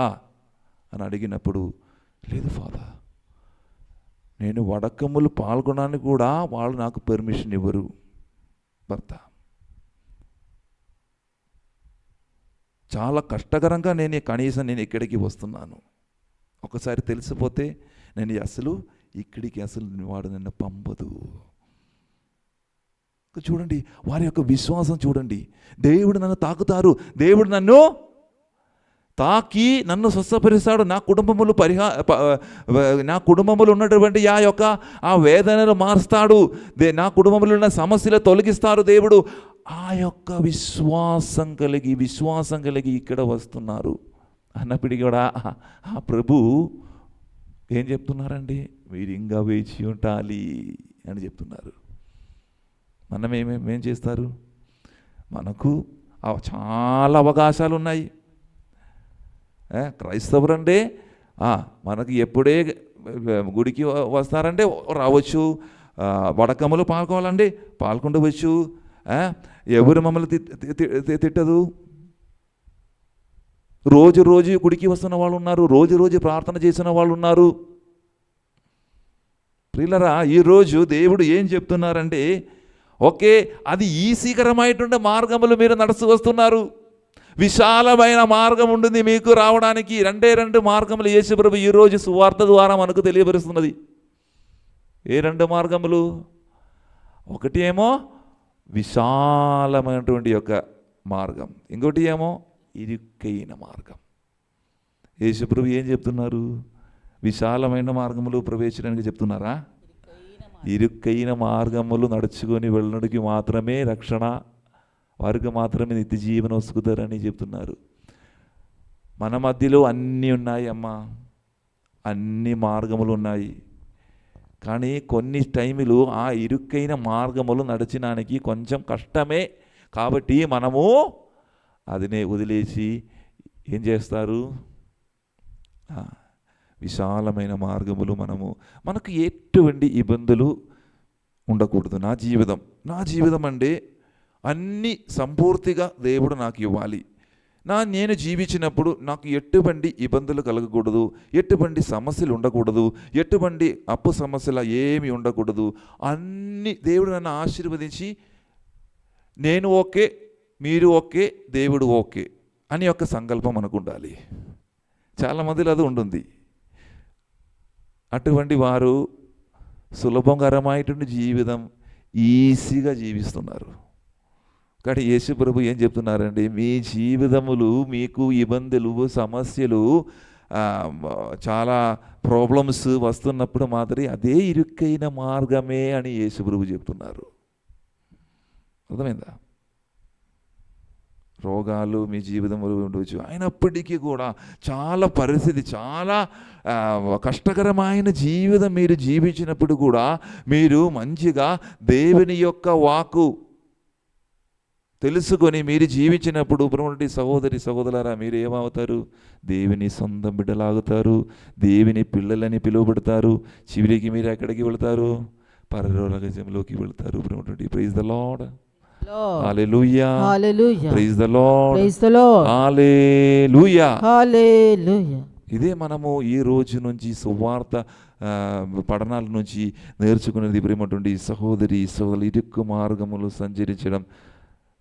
అని అడిగినప్పుడు, లేదు ఫాదర్, నేను వడకములు పాల్గొనడానికి కూడా వాళ్ళు నాకు పర్మిషన్ ఇవ్వరు భర్త. చాలా కష్టకరంగా కనీసం నేను ఇక్కడికి వస్తున్నాను, ఒకసారి తెలిసిపోతే నేను ఇక్కడికి వాడు నన్ను పంపదు. చూడండి వారి యొక్క విశ్వాసం చూడండి. దేవుడు నన్ను తాకుతారు, దేవుడు నన్ను తాకి నన్ను స్వస్థపరుస్తాడు, నా కుటుంబములు ఉన్నటువంటి ఆ వేదనలు మారుస్తాడు, నా కుటుంబంలో ఉన్న సమస్యలు తొలగిస్తాడు దేవుడు. ఆ యొక్క విశ్వాసం కలిగి ఇక్కడ వస్తున్నారు అన్నప్పటికీ కూడా ఆ ప్రభు ఏం చెప్తున్నారండి, మీరు ఇంకా వేచి ఉండాలి అని చెప్తున్నారు. మనం ఏం చేస్తారు, మనకు చాలా అవకాశాలు ఉన్నాయి. క్రైస్తవులంటే మనకి ఎప్పుడే గుడికి వస్తారంటే రావచ్చు, వడకములు పాల్గొవాలంటే పాల్గొనవచ్చు, ఎవరు మమ్మల్ని తిట్టదు. రోజు గుడికి వస్తున్న వాళ్ళు ఉన్నారు, రోజు ప్రార్థన చేసిన వాళ్ళు ఉన్నారు. ప్రియులరా, ఈరోజు దేవుడు ఏం చెప్తున్నారంటే, ఓకే అది ఈసీకరమైనటువంటి మార్గములు మీరు నడుస్తూ వస్తున్నారు, విశాలమైన మార్గం ఉంటుంది మీకు రావడానికి. రెండు మార్గములు యేసుప్రభు ఈరోజు సువార్త ద్వారా మనకు తెలియపరుస్తున్నది. ఏ 2 మార్గములు? ఒకటి ఏమో విశాలమైనటువంటి యొక్క మార్గం, ఇంకోటి ఏమో ఇరుకైన మార్గం. యేసుప్రభు ఏం చెప్తున్నారు, విశాలమైన మార్గములు ప్రవేశించడానికి చెప్తున్నారా? ఇరుకైన మార్గములు నడుచుకొని వెళ్ళడానికి మాత్రమే రక్షణ, వారికి మాత్రమే నిత్య జీవనం వసుకుతారని చెప్తున్నారు. మన మధ్యలో అన్నీ ఉన్నాయి అమ్మా, అన్ని మార్గములు ఉన్నాయి, కానీ కొన్ని టైములు ఆ ఇరుకైన మార్గములు నడచడానికి కొంచెం కష్టమే. కాబట్టి మనము అదినే వదిలేసి ఏం చేస్తారు, విశాలమైన మార్గములు మనకు ఎటువంటి ఇబ్బందులు ఉండకూడదు. నా జీవితం అంటే అన్నీ సంపూర్తిగా దేవుడు నాకు ఇవ్వాలి. నేను జీవించినప్పుడు నాకు ఎటువంటి ఇబ్బందులు కలగకూడదు, ఎటువంటి సమస్యలు ఉండకూడదు, ఎటువంటి అప్పు సమస్యలు ఏమి ఉండకూడదు. అన్ని దేవుడు నన్ను ఆశీర్వదించి నేను ఓకే, మీరు ఓకే, దేవుడు ఓకే అని ఒక సంకల్పం మనకు ఉండాలి. చాలామందిలో అది ఉంటుంది. అటువంటి వారు సులభకరమైనటువంటి జీవితం ఈజీగా జీవిస్తున్నారు. కానీ యేసు ప్రభు ఏం చెప్తున్నారండి, మీ జీవితములు మీకు ఇబ్బందులు, సమస్యలు, చాలా ప్రాబ్లమ్స్ వస్తున్నప్పుడు మాత్రమే అదే ఇరుకైన మార్గమే అని యేసు ప్రభు చెప్తున్నారు. అర్థమైందా? రోగాలు మీ జీవితంలో ఉండవచ్చు, అయినప్పటికీ కూడా చాలా పరిస్థితి, చాలా కష్టకరమైన జీవితం మీరు జీవించినప్పుడు కూడా మీరు మంచిగా దేవుని యొక్క వాక్కు తెలుసుకొని మీరు జీవించినప్పుడు బ్రహ్మటి సహోదరులారా మీరు ఏమవుతారు, దేవుని సొంతం బిడ్డలాగుతారు, దేవుని పిల్లలని పిలువబడతారు. చివరికి మీరు ఎక్కడికి వెళ్తారు, పరలోకంలోకి వెళ్తారు. బ్రహ్మటి praise the lord, hallelujah, hallelujah, praise the lord, praise the lord, hallelujah, hallelujah. ఇదే మనము ఈ రోజు నుంచి సువార్త పఠనాల నుంచి నేర్చుకునేది. ప్రేమటువంటి సహోదరులు ఇరుక్కు మార్గములు సంచరించడం.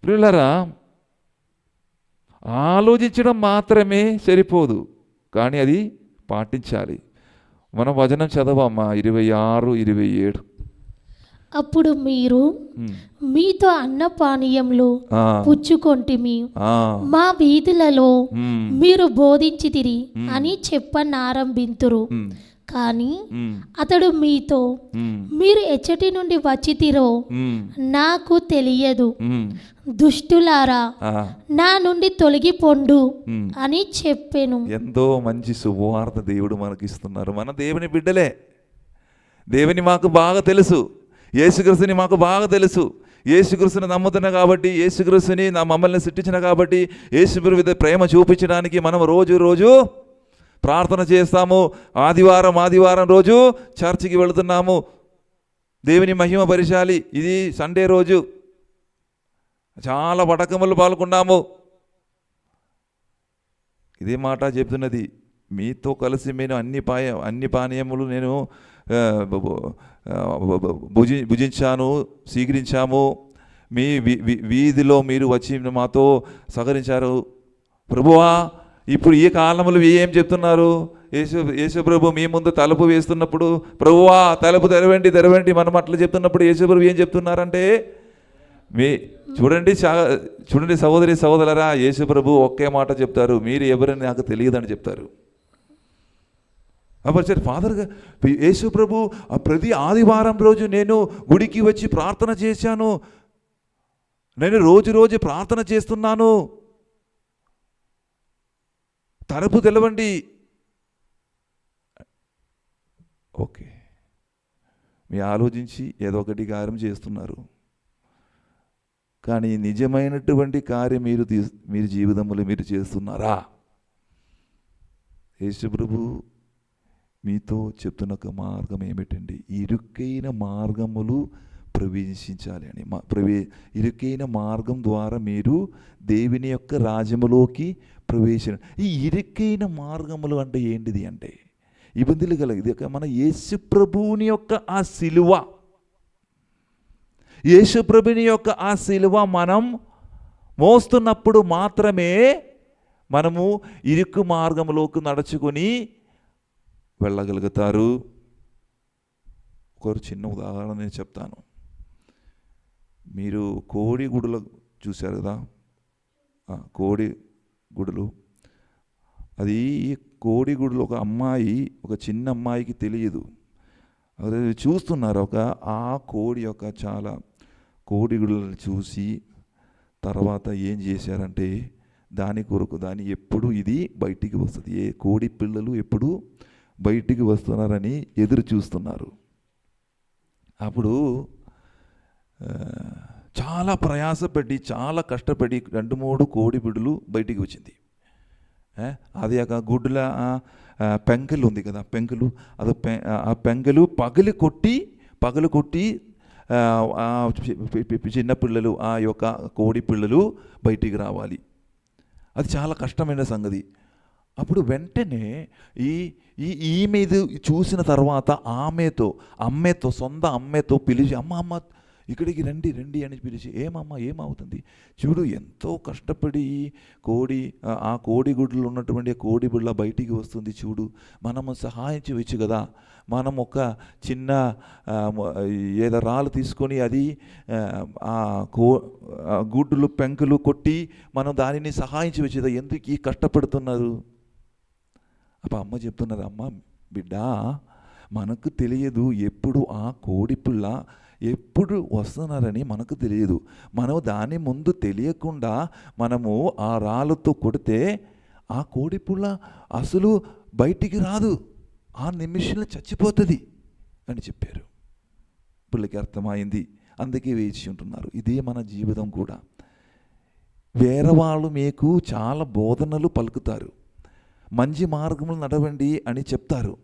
ప్రియులారా, ఆలోచించడం మాత్రమే సరిపోదు, కానీ అది పాటించాలి. మనం వచనం చదవమ్మా 26, 27. అప్పుడు మీరు మీతో అన్నపానీయములు పుచ్చుకొంటిమి, మా వీధులలో మీరు బోధించితిరి అని చెప్పనారంభింతురు. కానీ అతడు మీతో, మీరు ఎచ్చటి నుండి వచ్చితిరో నాకు తెలియదు, దుష్టులారా నా నుండి తొలగిపోండు అని చెప్పెను. ఎంతో మంచి శుభవార్త దేవుడు మనకిస్తున్నారు. మన దేవుని బిడ్డలే. దేవుని మాకు బాగా తెలుసు, యేసుక్రీస్తుని మాకు బాగా తెలుసు. యేసుక్రీస్తుని నమ్ముతున్నా కాబట్టి, యేసుక్రీస్తుని మమ్మల్ని సృష్టించిన కాబట్టి, యేసు మీద ప్రేమ చూపించడానికి మనం రోజు ప్రార్థన చేస్తాము. ఆదివారం రోజు చర్చికి వెళుతున్నాము. దేవుని మహిమ పరిచాలి. ఇది సండే రోజు చాలా పటకములు పాల్గొన్నాము. ఇదే మాట చెప్తున్నది. మీతో కలిసి నేను అన్ని పానీయములు నేను భుజించాను, స్వీకరించాము. మీ వీధిలో మీరు వచ్చి మాతో సహకరించారు. ప్రభువా, ఇప్పుడు ఈ కాలంలో ఏం చెప్తున్నారు? యేసు ప్రభు మీ ముందు తలుపు వేస్తున్నప్పుడు, ప్రభువా తలుపు తెరవండి మనం అట్లా చెప్తున్నప్పుడు యేసు ప్రభు ఏం చెప్తున్నారంటే, చూడండి సహోదరులారా, యేసు ప్రభు ఒకే మాట చెప్తారు, మీరు ఎవరని నాకు తెలియదని చెప్తారు. అప్పుడు ఫాదర్గా యేసు ప్రభు ప్రతి ఆదివారం రోజు నేను గుడికి వచ్చి ప్రార్థన చేశాను, నేను రోజు ప్రార్థన చేస్తున్నాను, తలుపు తెలవండి. ఓకే, మీ ఆలోచించి ఏదో ఒకటి కార్యం చేస్తున్నారు, కానీ నిజమైనటువంటి కార్యం మీరు జీవితంలో మీరు చేస్తున్నారా? యేసు ప్రభు మీతో చెప్తున్న ఒక మార్గం ఏమిటండి? ఇరుకైన మార్గములు ప్రవేశించాలి అని. ఇరుకైన మార్గం ద్వారా మీరు దేవుని యొక్క రాజ్యములోకి ప్రవేశించాలి. ఈ ఇరుకైన మార్గములు అంటే ఏంటిది అంటే, ఇబ్బందులు కలిగింది మన యేసు ప్రభువుని యొక్క ఆ సిలువ, యేసు ప్రభుని యొక్క ఆ సిలువ మనం మోస్తున్నప్పుడు మాత్రమే మనము ఇరుకు మార్గంలోకి నడుచుకొని వెళ్ళగలుగుతారు. ఒక చిన్న ఉదాహరణ నేను చెప్తాను. మీరు కోడిగుడులు చూశారు కదా, కోడిగుడులు. అది కోడిగుడులు ఒక అమ్మాయి, ఒక చిన్న అమ్మాయికి తెలియదు. అది చూస్తున్నారు. ఆ కోడి యొక్క చాలా కోడిగుడులను చూసి తర్వాత ఏం చేశారంటే, దాని కొరకు దాన్ని ఎప్పుడు ఇది బయటికి వస్తుంది, ఏ కోడి పిల్లలు ఎప్పుడు బయటికి వస్తున్నారని ఎదురు చూస్తున్నారు. అప్పుడు చాలా ప్రయాసపడి చాలా కష్టపడి 2-3 కోడి బిడ్డలు బయటికి వచ్చింది. అది ఒక గుడ్ల పెంకలు ఉంది కదా, పెంకలు, అది ఆ పెంకలు పగలు కొట్టి చిన్న పిల్లలు, ఆ యొక్క కోడి పిల్లలు బయటికి రావాలి. అది చాలా కష్టమైన సంగతి. అప్పుడు వెంటనే ఈమె చూసిన తర్వాత అమ్మేతో సొంత అమ్మేతో పిలిచి, అమ్మ ఇక్కడికి రండి అని పిలిచి, ఏమమ్మా ఏమవుతుంది చూడు, ఎంతో కష్టపడి ఆ కోడిగుడ్లు ఉన్నటువంటి కోడి బిళ్ళ బయటికి వస్తుంది చూడు, మనము సహాయం చేయవచ్చు కదా, మనం ఒక చిన్న ఏదో రాళ్ళు తీసుకొని అది ఆ గుడ్లు పెంకులు కొట్టి మనం దానిని సహాయం చేయవచ్చు కదా, ఎందుకు ఈ కష్టపడుతున్నారు? అప్పుడు అమ్మ చెప్తున్నారు, అమ్మ బిడ్డ మనకు తెలియదు ఎప్పుడు ఆ కోడి పిల్ల ఎప్పుడు వస్తున్నారని మనకు తెలియదు. మనం దాని ముందు తెలియకుండా మనము ఆ రాళ్ళతో కొడితే ఆ కోడి పిల్ల అసలు బయటికి రాదు, ఆ నిమిషంలో చచ్చిపోతుంది అని చెప్పారు. పిల్లకి అర్థమైంది, అందుకే వేచి ఉంటున్నారు. ఇదే మన జీవితం కూడా. వేరే వాళ్ళు మీకు చాలా బోధనలు పలుకుతారు, మంచి మార్గములు నడవండి అని చెప్తారు.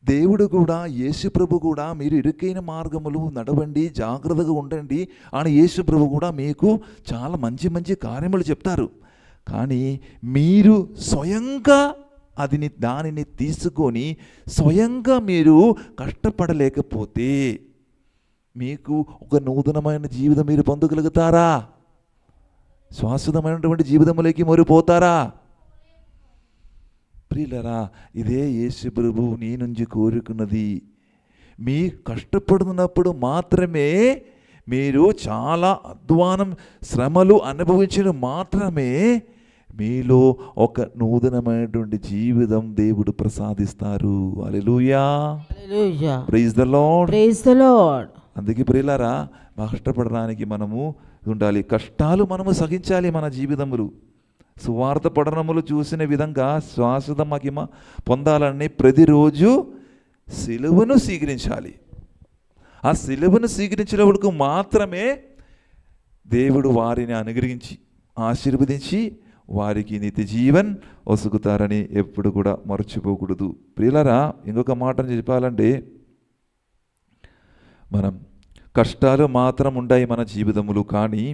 దేవుడు కూడా, యేసు ప్రభు కూడా మీరు ఇరుకైన మార్గములు నడవండి, జాగ్రత్తగా ఉండండి అని యేసు ప్రభు కూడా మీకు చాలా మంచి కార్యములు చెప్తారు. కానీ మీరు స్వయంగా దానిని తీసుకొని స్వయంగా మీరు కష్టపడలేకపోతే మీకు ఒక నూతనమైన జీవితం మీరు పొందగలుగుతారా? శాశ్వతమైనటువంటి జీవితంలోకి మరిపోతారా? ప్రియులరా, ఇదే యేసు ప్రభు నీ నుంచి కోరుకున్నది. మీ కష్టపడుతున్నప్పుడు మాత్రమే, మీరు చాలా అధ్వానం శ్రమలు అనుభవించిన మాత్రమే మీలో ఒక నూతనమైనటువంటి జీవితం దేవుడు ప్రసాదిస్తారు. Hallelujah, hallelujah. Praise the lord. Praise the lord. అందుకే ప్రియులారా, కష్టపడడానికి మనము ఉండాలి. కష్టాలు మనము సహించాలి. మన జీవితములు సువార్త పఠనములు చూసిన విధంగా శాశ్వత మహిమ పొందాలని ప్రతిరోజు సిలువను స్వీకరించాలి. ఆ సిలువను స్వీకరించినప్పుడు మాత్రమే దేవుడు వారిని అనుగ్రహించి ఆశీర్వదించి వారికి నిత్య జీవన్ వసుకుతారని ఎప్పుడు కూడా మర్చిపోకూడదు. ప్రియులారా, ఇంకొక మాటను చెప్పాలంటే, మనం కష్టాలు మాత్రం ఉంటాయి మన జీవితములు, కానీ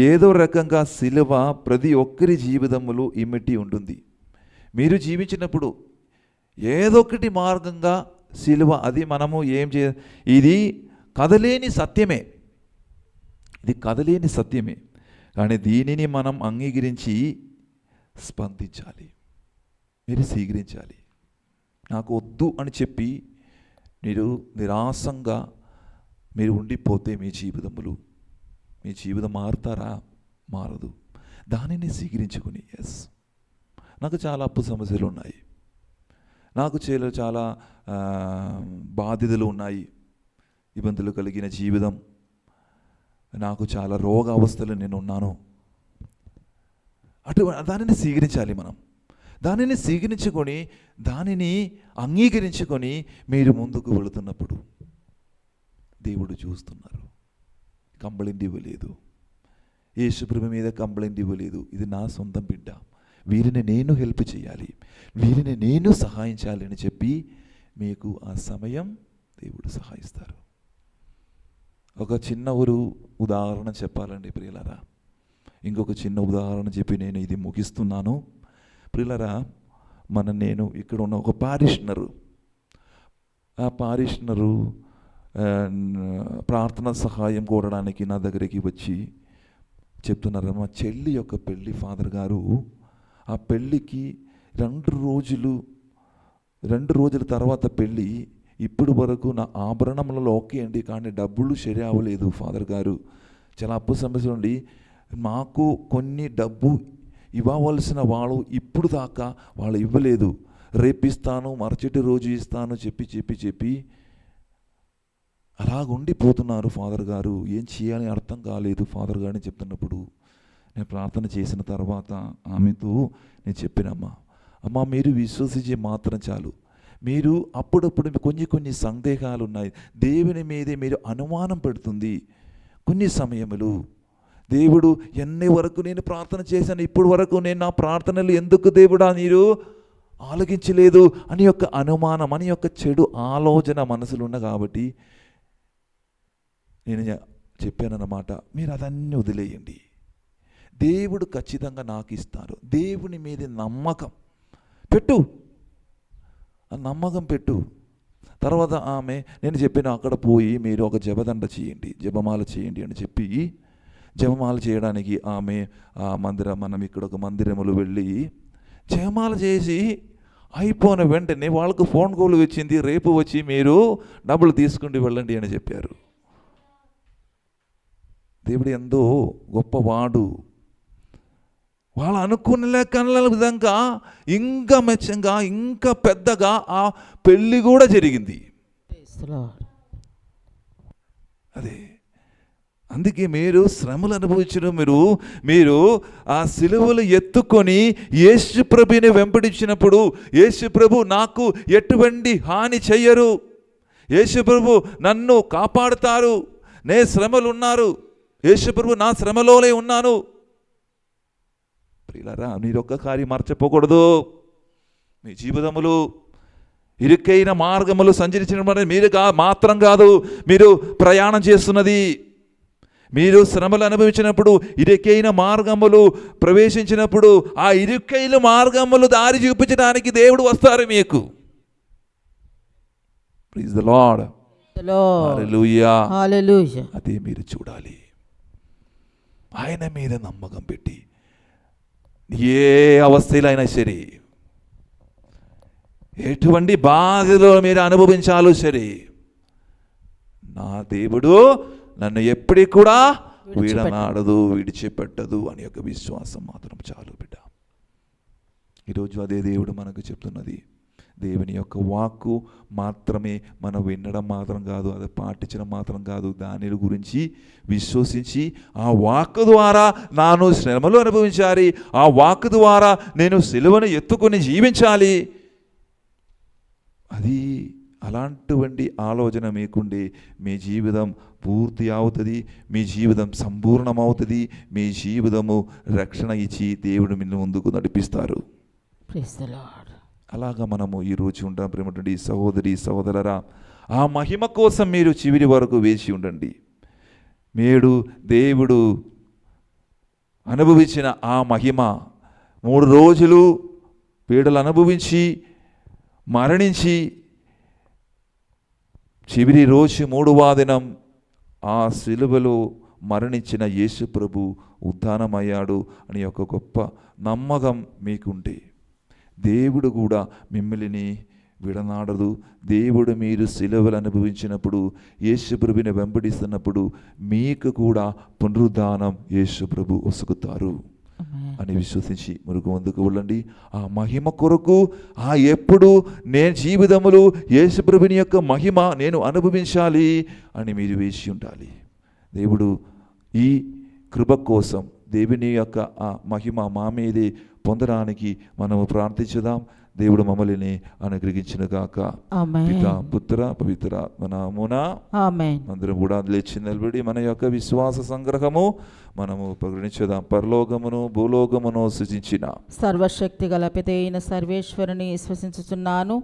ఏదో రకంగా సిలువ ప్రతి ఒక్కరి జీవితములు ఇమిటి ఉంటుంది. మీరు జీవించినప్పుడు ఏదో ఒకటి మార్గంగా సిలువ, అది మనము ఇది కదలేని సత్యమే, ఇది కదలేని సత్యమే. కానీ దీనిని మనం అంగీకరించి స్పందించాలి, మీరు స్వీకరించాలి. నాకు వద్దు అని చెప్పి మీరు నిరాశంగా మీరు ఉండిపోతే మీ జీవితం మారుతారా? మారదు. దానిని స్వీకరించుకుని, ఎస్, నాకు చాలా అప్పు సమస్యలు ఉన్నాయి, నాకు చాలా బాధ్యతలు ఉన్నాయి, ఇబ్బందులు కలిగిన జీవితం, నాకు చాలా రోగ అవస్థలు నేను ఉన్నాను. దానిని స్వీకరించాలి. మనం దానిని స్వీకరించుకొని, దానిని అంగీకరించుకొని మీరు ముందుకు వెళుతున్నప్పుడు దేవుడు చూస్తున్నారు. కంప్లైంట్ ఇవ్వలేదు, యేసుప్రభు మీద కంప్లైంట్ ఇవ్వలేదు. ఇది నా సొంతం బిడ్డ, వీరిని నేను హెల్ప్ చేయాలి, వీరిని నేను సహాయించాలి అని చెప్పి మీకు ఆ సమయం దేవుడు సహాయిస్తారు. ఒక చిన్న ఉదాహరణ చెప్పాలండి ప్రియులారా. ఇంకొక చిన్న ఉదాహరణ చెప్పి నేను ఇది ముగిస్తున్నాను. ప్రియులారా, నేను ఇక్కడ ఉన్న ఒక పారిషనరు, ఆ పారిషనరు ప్రార్థన సహాయం కోరడానికి నా దగ్గరికి వచ్చి చెప్తున్నారు, మా చెల్లి యొక్క పెళ్ళి ఫాదర్ గారు, ఆ పెళ్ళికి 2 రోజుల తర్వాత పెళ్ళి, ఇప్పుడు వరకు నా ఆభరణములలో ఓకే అండి, కానీ డబ్బులు సరి అవ్వలేదు ఫాదర్ గారు, చాలా అప్పు సమస్య ఉండి మాకు కొన్ని డబ్బు ఇవ్వవలసిన వాళ్ళు ఇప్పుడు దాకా వాళ్ళు ఇవ్వలేదు, రేపిస్తాను మరుసటి రోజు ఇస్తాను చెప్పి అలాగుండిపోతున్నారు ఫాదర్ గారు, ఏం చేయాలని అర్థం కాలేదు ఫాదర్ గారిని చెప్తున్నప్పుడు నేను ప్రార్థన చేసిన తర్వాత ఆమెతో నేను చెప్పినమ్మా, మీరు విశ్వసించే మాత్రం చాలు, మీరు అప్పుడప్పుడు కొన్ని సందేహాలు ఉన్నాయి, దేవుని మీదే మీరు అనుమానం పెడుతుంది కొన్ని సమయములు, దేవుడు ఎన్ని వరకు నేను ప్రార్థన చేశాను, ఇప్పుడు వరకు నేను నా ప్రార్థనలు ఎందుకు దేవుడా మీరు ఆలకించలేదు అని యొక్క అనుమానం, అని యొక్క చెడు ఆలోచన మనసులో ఉన్న కాబట్టి నేను చెప్పానన్నమాట, మీరు అదన్నీ వదిలేయండి, దేవుడు ఖచ్చితంగా నాకు ఇస్తారు, దేవుని మీద నమ్మకం పెట్టు, ఆ నమ్మకం పెట్టు. తర్వాత నేను చెప్పిన అక్కడ పోయి మీరు ఒక జపదండ చేయండి, జపమాల చేయండి అని చెప్పి జపమాల చేయడానికి మనం ఇక్కడ ఒక మందిరములు వెళ్ళి జపమాల చేసి అయిపోయిన వెంటనే వాళ్ళకు ఫోన్ కాల్ వచ్చింది, రేపు వచ్చి మీరు డబ్బులు తీసుకుంటూ వెళ్ళండి అని చెప్పారు. దేవుడు ఎంతో గొప్పవాడు. వాళ్ళు అనుకునే విధంగా ఇంకా మెచ్చంగా ఇంకా పెద్దగా ఆ పెళ్ళి కూడా జరిగింది. అదే అందుకే మీరు శ్రమలు అనుభవించడం, మీరు ఆ సిలువలు ఎత్తుకొని యేసు ప్రభుని వెంబడించినప్పుడు యేసు ప్రభు నాకు ఎటువంటి హాని చెయ్యరు, యేసు ప్రభు నన్ను కాపాడుతారు, నే శ్రమలు ఉన్నారు, యేసు ప్రభు నా శ్రమలోనే ఉన్నాను. ప్రియులారా, మీరు ఒక్క కార్యం మర్చిపోకూడదు, మీ జీవితములు ఇరుకైన మార్గములు సంచరించడం మీరు మాత్రం కాదు మీరు ప్రయాణం చేస్తున్నది. మీరు శ్రమలు అనుభవించినప్పుడు ఇరుకైన మార్గములు ప్రవేశించినప్పుడు ఆ ఇరుకైన మార్గములు దారి చూపించడానికి దేవుడు వస్తారు మీకు. Praise the lord. Hallelujah. Hallelujah. అదే మీరు చూడాలి, ఆయన మీద నమ్మకం పెట్టి ఏ అవస్థలైనా సరే ఎటువంటి బాధలో మీరు అనుభవించాలో సరే, నా దేవుడు నన్ను ఎప్పటికీ కూడా విడనాడదు, విడిచిపెట్టదు అని ఒక విశ్వాసం మాత్రం చాలు బిడ్డ. ఈరోజు అదే దేవుడు మనకు చెప్తున్నది. దేవుని యొక్క వాక్కు మాత్రమే మనం వినడం మాత్రం కాదు, అది పాటించడం మాత్రం కాదు, దాని గురించి విశ్వసించి ఆ వాక్కు ద్వారా నాను శ్రమలు అనుభవించాలి, ఆ వాక్కు ద్వారా నేను సిలువను ఎత్తుకొని జీవించాలి. అది అలాంటి ఆలోచన మీకుండి మీ జీవితం పూర్తి అవుతుంది, మీ జీవితం సంపూర్ణమవుతుంది, మీ జీవితము రక్షణ ఇచ్చి దేవుడు మిన్ను ముందుకు నడిపిస్తారు. Praise the Lord. అలాగా మనము ఈరోజు ఉంటాం ప్రేమటువంటి సహోదరి సహోదరరా. ఆ మహిమ కోసం మీరు చివరి వరకు వేచి ఉండండి. దేవుడు అనుభవించిన ఆ మహిమ 3 రోజులు పీడలు అనుభవించి మరణించి చివరి రోజు 3వ దినం ఆ సిలువలో మరణించిన యేసు ప్రభు ఉద్ధానమయ్యాడు అని ఒక గొప్ప నమ్మకం మీకుంటే, దేవుడు కూడా మిమ్మల్ని విడనాడదు. దేవుడు మీరు సిలువలు అనుభవించినప్పుడు, యేసు ప్రభుని వెంబడిస్తున్నప్పుడు మీకు కూడా పునరుద్ధానం యేసు ప్రభు వసుకుతారు అని విశ్వసించి మురుగు ముందుకు వెళ్ళండి. ఆ మహిమ కొరకు ఎప్పుడు నేను జీవితములు యేసు ప్రభుని యొక్క మహిమ నేను అనుభవించాలి అని మీరు వేసి ఉండాలి. దేవుడు ఈ కృప కోసం దేవుని యొక్క ఆ మహిమ మా మీదే పొందడానికి మనము ప్రార్థించుదాం. దేవుడు మమ్మల్ని అనుగ్రహించిన గాక. పితా పుత్ర పవిత్రాత్మ నామమున ఆమేన్. అందరం కూడా లేచి నిలబడి మన యొక్క విశ్వాస సంగ్రహము మనము ప్రకటించుదాం. పరలోకమును భూలోకమును సృజించిన సర్వశక్తి గల పితైన సర్వేశ్వరుని విశ్వసించుచున్నాను.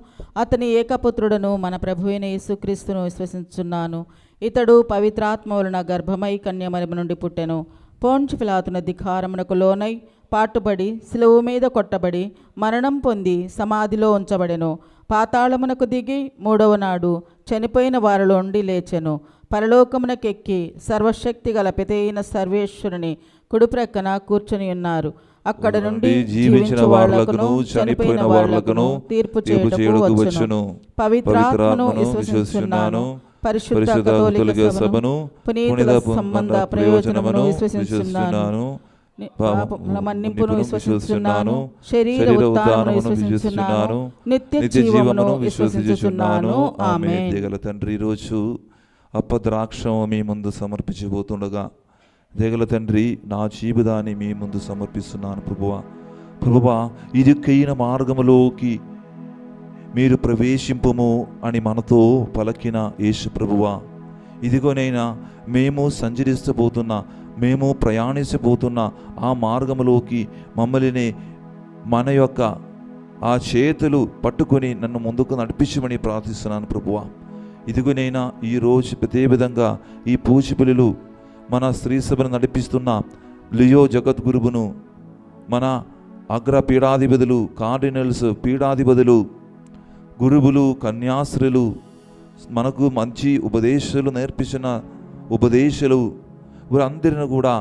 అతని ఏకపుత్రుడును మన ప్రభువైన యేసుక్రీస్తును విశ్వసించుచున్నాను. ఇతడు పవిత్రాత్మ వలన గర్భమై కన్యమరిమ నుండి పుట్టెను. పోంచు పిలాతున ధిక్కారమునకు లోనై పాటుబడి శిలువ మీద కొట్టబడి మరణం పొంది సమాధిలో ఉంచబడెను. పాతాళమునకు దిగి 3వ నాడు చనిపోయిన వారిలో ఉండి లేచెను. పరలోకమునకెక్కి సర్వశక్తి గల పితైన సర్వేశ్వరుని కుడిప్రక్కన కూర్చొని ఉన్నారు. అక్కడ నుండి జీవించిన వాళ్లకును చనిపోయిన వాళ్లకును తీర్పు చేయుటకు వచ్చును. పవిత్రాత్మను విశ్వసించుచున్నాను. పరిశుద్ధ కథోలిక సభను పునీతుల సంబంధ ప్రయోజనమును విశ్వసించుచున్నాను. మన్నింపును విశ్వసించుచున్నాను. శరీర ఉత్థానమును విశ్వసించుచున్నాను. నిత్య జీవమును విశ్వసించుచున్నాను. ఆమేన్. దేగల తండ్రి, రోజు అపద్రాక్షము మీ ముందు సమర్పించబోతుండగా, దేగల తండ్రి, నా జీవితాన్ని మీ ముందు సమర్పిస్తున్నాను ప్రభువా. ఇరుకైన మార్గములోకి మీరు ప్రవేశింపుము అని మనతో పలికిన యేసు ప్రభువా, ఇదిగోనైనా మేము సంచరిస్తబోతున్న, మేము ప్రయాణించబోతున్న ఆ మార్గములోకి మమ్మల్ని మన యొక్క ఆ చేతులు పట్టుకొని నన్ను ముందుకు నడిపించమని ప్రార్థిస్తున్నాను ప్రభువా. ఇదిగోనైనా ఈరోజు ప్రతి విధంగా ఈ పూజబలులు మన స్త్రీ సభను నడిపిస్తున్న లియో జగద్గురువును, మన అగ్ర పీఠాధిపతులు, కార్డినల్స్ పీఠాధిపతులు, గురువులు, కన్యాశ్రులు, మనకు మంచి ఉపదేశాలు నేర్పించిన ఉపదేశాలు, వీరందరిని కూడా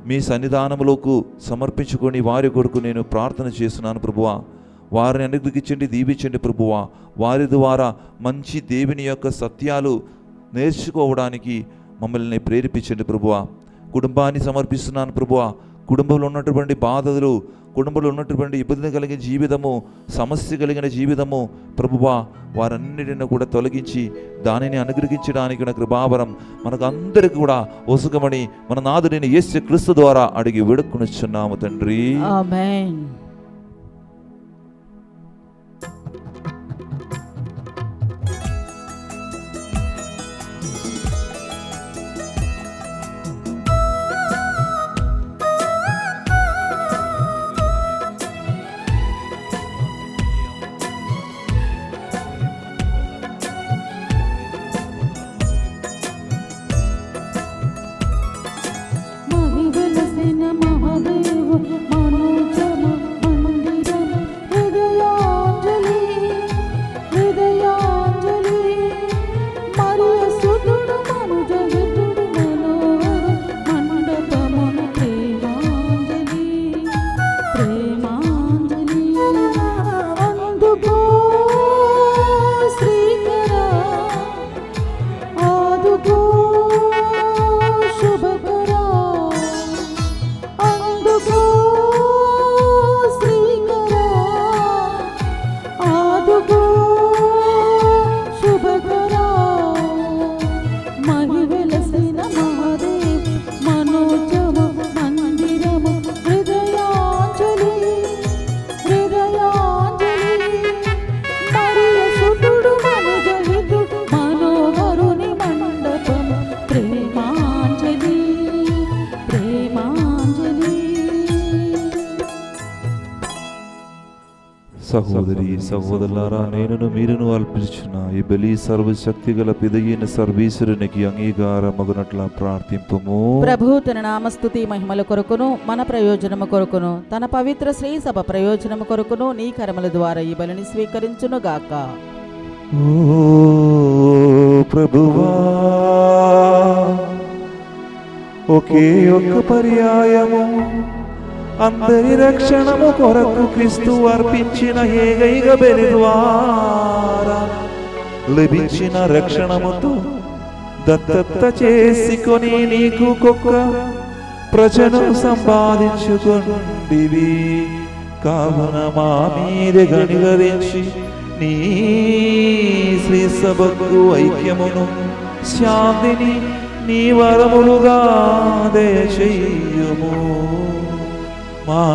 మీ సన్నిధానములోకి సమర్పించుకొని వారి కొరకు నేను ప్రార్థన చేస్తున్నాను ప్రభువా. వారిని అనుగ్రహించండి, దీవించండి ప్రభువా. వారి ద్వారా మంచి దేవుని యొక్క సత్యాలు నేర్చుకోవడానికి మమ్మల్ని ప్రేరేపించండి ప్రభువా. కుటుంబాన్ని సమర్పిస్తున్నాను ప్రభువా. కుటుంబంలో ఉన్నటువంటి బాధలు, కుటుంబంలో ఉన్నటువంటి ఇబ్బంది కలిగిన జీవితము, సమస్య కలిగిన జీవితము ప్రభువా, వారన్నిటిని కూడా తొలగించి దానిని అనుగ్రహించడానికి నా కృపావరం మనకు అందరికీ కూడా ఒసుగమని మన నాథుడిని యేసు క్రీస్తు ద్వారా అడిగి వేడుకొనుచున్నాము తండ్రి. ఆమేన్. మహివలసిన మహాదేవు మనోజమ సహోదరి సహోదరులారా, నేనును మీరును అర్పించిన ఈ బలి సర్వశక్తి గల పిదగిన సర్వేశ్వరునికి అంగీకారమగునట్ల ప్రార్థింపుము. ప్రభు తన నామస్తుతి మహిమల కొరకును మన ప్రయోజనము కొరకును తన పవిత్ర శ్రీ సభ ప్రయోజనము కొరకును నీ కర్మల ద్వారా ఈ బలిని స్వీకరించును గాక. ఓ ప్రభువా, ఒకే ఒక్క పర్యాయము అందరి రక్షణము కొరకు క్రీస్తు అర్పించిన ఏకైక బలి ద్వారా లభించిన రక్షణముతో దత్తత చేసుకొని నీకు కుక్క ప్రజను సంపాదించుకొండివి. కావున మా మీద గనిగరించి నీ శ్రీ సభకు ఐక్యమును శాంతిని నీ వరములుగా దయచేయుము. మా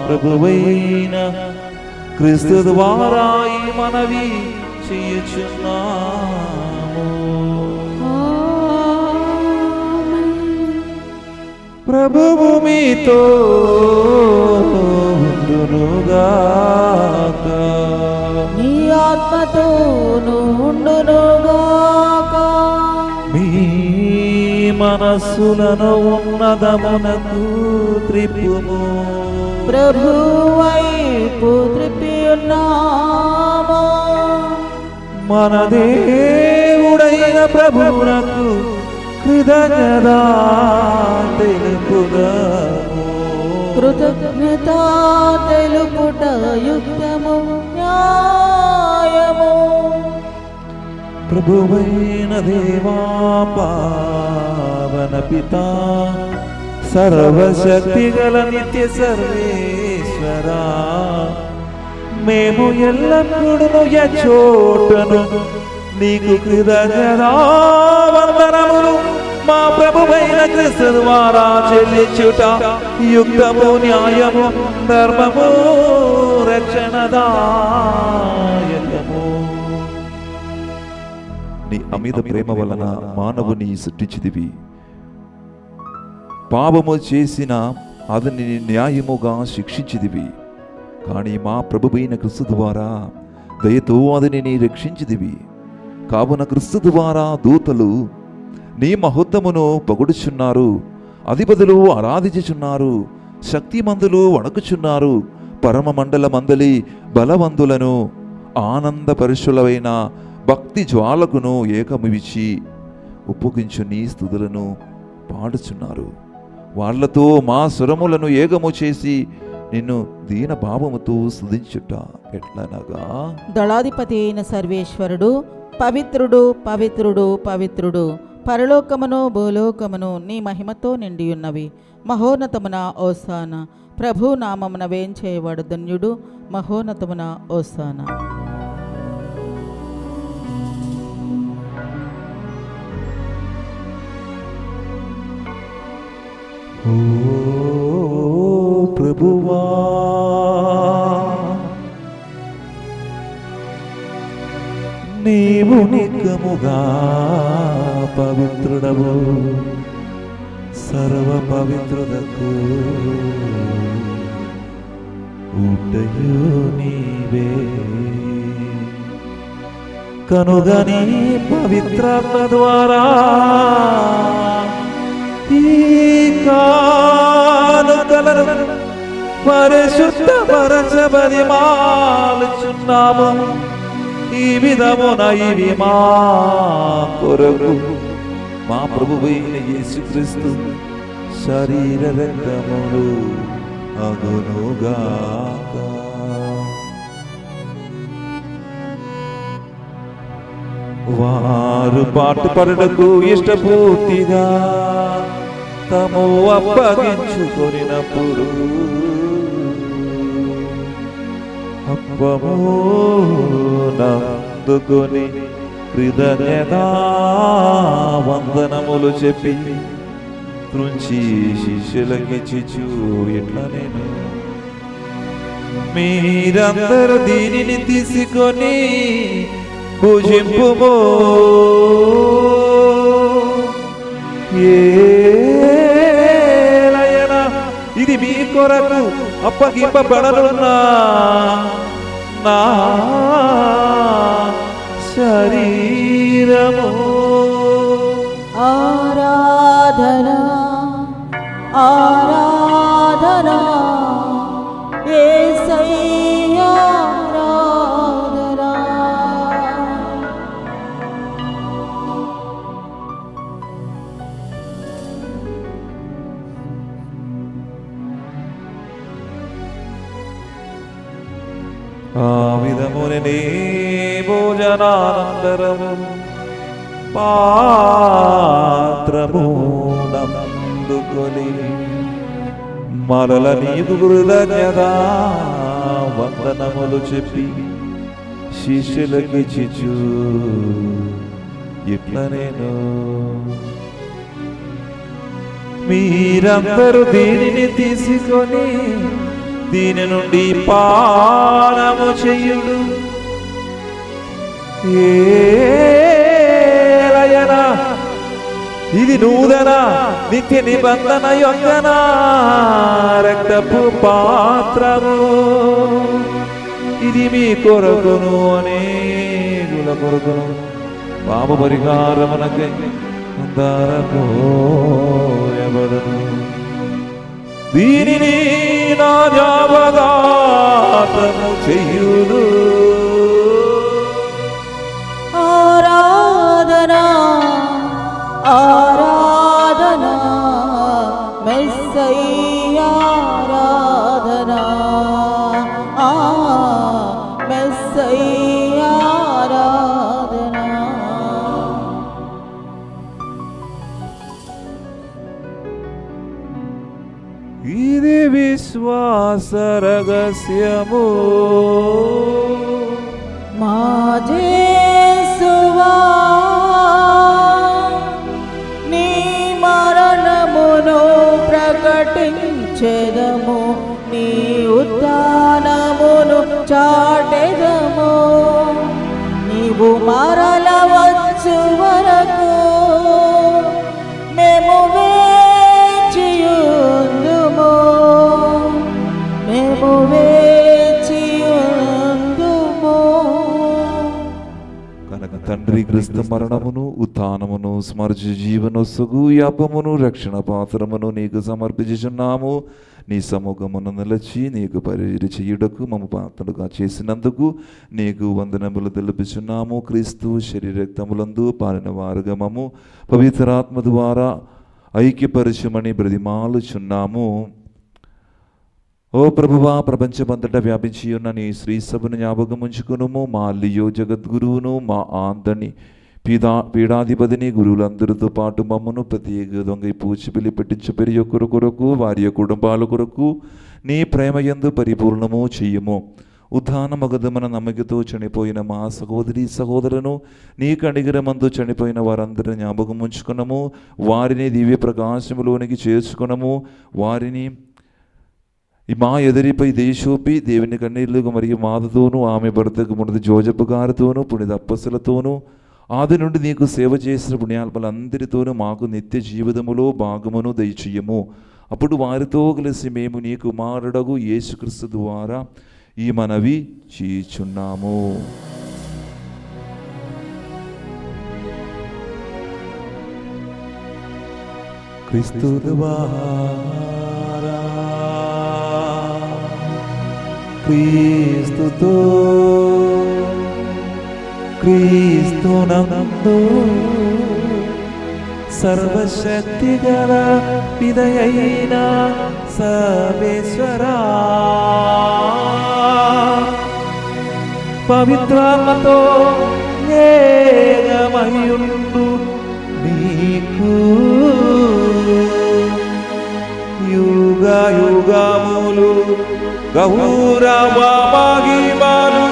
ప్రభువైన క్రీస్తు ద్వారా ఈ మనవి చేయుచున్నాము. ప్రభువు మీతో ఉండునుగాక. నీ ఆత్మతోను ఉండునుగాక. మీ మనస్సులను ఉన్నదమునకు త్రిప్పుము. ప్రభు వైపు త్రిప్పి ఉన్నాము. మన దేవుడైన ప్రభువునకు కృతజ్ఞత తెలుపుదాము. కృతజ్ఞత తెలుపుట యుక్తము న్యాయము. ప్రభువైన దేవా, పావన పితా, సర్వశక్తి గల నిత్య సర్వేశ్వరా, మేము ఎల్లప్పుడూ యచోటను నీకు కృతజ్ఞతావందనములు మా ప్రభువైన క్రీస్తు ద్వారా చెల్లించుట యుక్తము, న్యాయము, ధర్మము, రక్షణదాయకము. నీ అమిత ప్రేమ వలన మానవుని సృష్టించితివి. పాపము చేసిన అతని న్యాయముగా శిక్షించిదివి. కానీ మా ప్రభువైన క్రీస్తు ద్వారా దయతో అతనిని రక్షించిదివి. కావున క్రీస్తు ద్వారా దూతలు నీ మహోత్తమును పొగుడుచున్నారు, అధిపతులు ఆరాధించుచున్నారు, శక్తిమంతులు వణకుచున్నారు. పరమ మండల మందలి బలవంతులను ఆనందపరుషులైన భక్తి జ్వాలకును ఏకమివిచి ఒప్పుకించు నీ స్తుతులను పాడుచున్నారు. వాళ్లతో మా స్వరములను ఏకము చేసి నిన్ను దీన భావముతో స్తుతించుట ఎట్లనగా, దళాధిపతి అయిన సర్వేశ్వరుడు పవిత్రుడు, పవిత్రుడు, పవిత్రుడు, పరలోకమును భూలోకమును నీ మహిమతో నిండి ఉన్నవి. మహోన్నతమున ఓసాన. ప్రభు నామమున వేంచేయవాడు ధన్యుడు. మహోన్నతమున ఓసాన. ఓ ప్రభువా, నీవు నిత్యముగా పవిత్రుడవు. సర్వ పవిత్రులకు ఊటయు నీవే. కనుక నీ పవిత్రాత్మ ద్వారా ఈ కానుకలను పరిశుద్ధపరచబడి మాలుచున్నాము. ఈ విధమున ఇవి మా కొరకు మా ప్రభువైన యేసుక్రీస్తు శరీర రక్తములు అగునుగాక. వారు పాటుపడుటకు ఇష్టపూర్తిగా తము అప్పగించుకొనినప్పుడు అప్పము నందుకొని కృతజ్ఞతా వందనములు చెప్పి త్రుంచి శిష్యులకిచ్చు ఇట్లా నేను, మీరందరూ దీనిని తీసుకొని భుజింపుము. ఏలయన ఇది మీ కొరకు అప్పగింపబడనున్న నా శరీరము. ఆరాధనా ఆరాధనా యేసయ్యా ఆరాధనా. ఆ విధమునే భోజనానంతరము పాత్రము నందుకొని మరల నీకు కృతజ్ఞతా వందనములు చెప్పి శిష్యులకిచ్చిచు ఇట్లా నేను, మీరందరూ దీనిని తీసుకొని దీని నుండి పానము చెయ్యుడు. ఏలయనా ఇది నూతన నిత్య నిబంధన యొక్కన రక్తపు పాత్రము. ఇది మీ కొరకును అనేకుల కొరకును పాప పరిహారమునకై ధారపోయబడును. దీనిని నా జ్ఞాపకార్థము చెయ్యుడు. ఆరాధనా ఆరాధనా మెస్సయ్యా ఆరాధనా. మెస్సయ్యా ఆరాధనా. ఇది విశ్వాస రహస్యము. మా యేసువా నీ మరణమును ప్రకటించెదము, నీ ఉత్థానమును చాటెదము. నీవు మరల వచ్చు వరకు మేము వేచియుందుము, మేము వేచియుందుము. కనుక తండ్రి క్రీస్తు మరణమును ఉత్థానమును స్మర్చి జీవనొసగు యాపమును రక్షణ పాత్రమును నీకు సమర్పించుచున్నాము. నీ సముఖమును నిలచి నీకు పరిచర్య చేయుటకు మమ్మ పాత్రలుగా చేసినందుకు నీకు వందనములు తెలుపుచున్నాము. క్రీస్తు శరీరక్తములందు పాలిన వారుగా మమ్ము పవిత్రాత్మ ద్వారా ఐక్యపరచమని బ్రతిమాలుచున్నాము. ఓ ప్రభువా, ప్రపంచమంతటా వ్యాపించి ఉన్న నీ శ్రీ సభను జ్ఞాపకం ఉంచుకునుము. మా లియో జగద్గురువును, మా ఆందని పీడాధిపతిని, గురువులందరితో పాటు మమ్మను ప్రత్యేక దొంగ పూచి పిలి పెట్టించు పెరి ఒక్కరు కొరకు వారి కుటుంబాల కొరకు నీ ప్రేమయందు పరిపూర్ణము చెయ్యము. ఉద్ధాన మగధమన నమ్మకతో చనిపోయిన మా సహోదరి సహోదరులను నీ కణిగిరమందు చనిపోయిన వారందరిని జ్ఞాపకం ఉంచుకున్నాము. వారిని దివ్య ప్రకాశములోనికి చేర్చుకున్నాము. వారిని మా ఎదురిపై దేశోపి దేవుని కన్నీళ్లకు మరియు మాతతోనూ ఆమె భర్తకు మునది జోజప్ప గారితోనూ పుణిత అప్పసులతోనూ ఆది నుండి నీకు సేవ చేసిన పుణ్యాత్మలందరితోనూ మాకు నిత్య జీవితములో భాగమును దయచేయము. అప్పుడు వారితో కలిసి మేము నీ కుమారుడగు యేసుక్రీస్తు ద్వారా ఈ మనవి చేయుచున్నాము. క్రీస్తు ద్వారా క్రీస్తుతో క్రీస్తునందు సర్వశక్తి గల పిదయైన సర్వేశ్వరా పవిత్రాత్మతో ఏకమయుండు నీకు యుగ యుగములు గౌరవ మహిమలు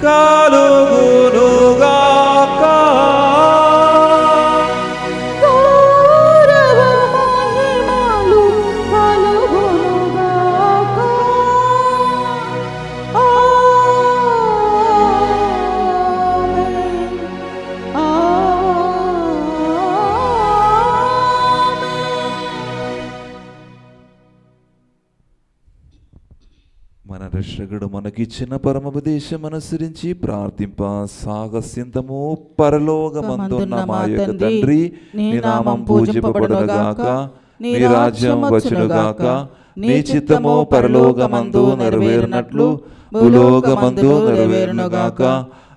కలుగునుగాక. గౌరవ మహిమలు కలుగునుగాక. ఆమేన్. ఆమేన్. మన రక్షణ రక్షకుడు మనకిచ్చిన పరమోపదేశం అనుసరించి ప్రార్థింప సాగస్యంతము. పరలోకమందున్న మా యొక్క తండ్రి, నీ నామం పూజింపబడునుగాక, నీ రాజ్యం వచ్చునుగాక, నీ చిత్తము పరలోకమందు నెరవేరునట్లు భూలోకమందు నెరవేరునుగాక.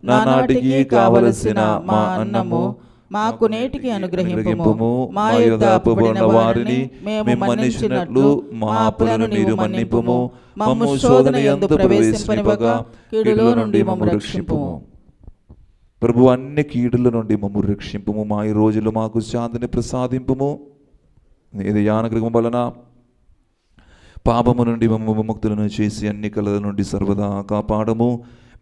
నానాటికి కావలసిన మా అన్నము మాకు నేటికి అనుగ్రహింపుము. మా యొద్ద అప్పుబడిన వారిని మేము మన్నించినట్లు మా అప్పులను నీవు మన్నింపుము. మమ్ము శోధన యందు ప్రవేశింపనివ్వక కీడులో నుండి మమ్ము రక్షింపుము. ప్రభు, అన్ని కీడుల నుండి మమ్ము రక్షింపుము. మా ఈ రోజులు మాకు శాంతిని ప్రసాదింపుము. నీ యానుగ్రహం వలన పాపము నుండి మమ్ము విముక్తులను చేసి అన్ని కలల నుండి సర్వదా కాపాడము.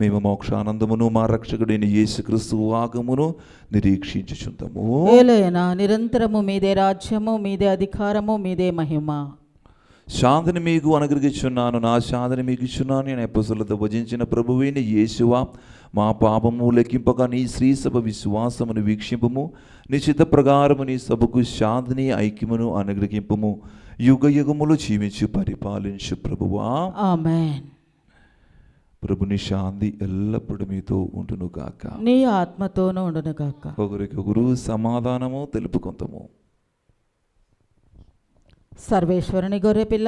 మేము మోక్షానందమును మా రక్షకుడైన యేసుక్రీస్తు ఆగమును నిరీక్షించుచుందము. ఏలయనా నిరంతరము మీదే రాజ్యము, మీదే అధికారము, మీదే మహిమ. శాంతిని మీకు అనుగ్రహించున్నాను, నా శాంతిని మీకు ఇచ్చున్నాను నేను అపొస్తలులతో భజించిన ప్రభువైన యేసువా, మా పాపము లెక్కింపగా నీ శ్రీసభ విశ్వాసమును వీక్షింపము. నీ చిత్త ప్రకారము నీ సభకు శాంతిని ఐక్యమును అనుగ్రహింపము. యుగ యుగములు జీవించి పరిపాలించు ప్రభువా. ఆమేన్. ప్రభుని శాంతి ఎల్లప్పుడూ మీతో ఉండును గాక, నీ ఆత్మతోనూ ఉండును గాక. ఒకరికొకరు సమాధానము తెలుపుకుంటాము. సర్వేశ్వరుని గొర్రెపిల్ల,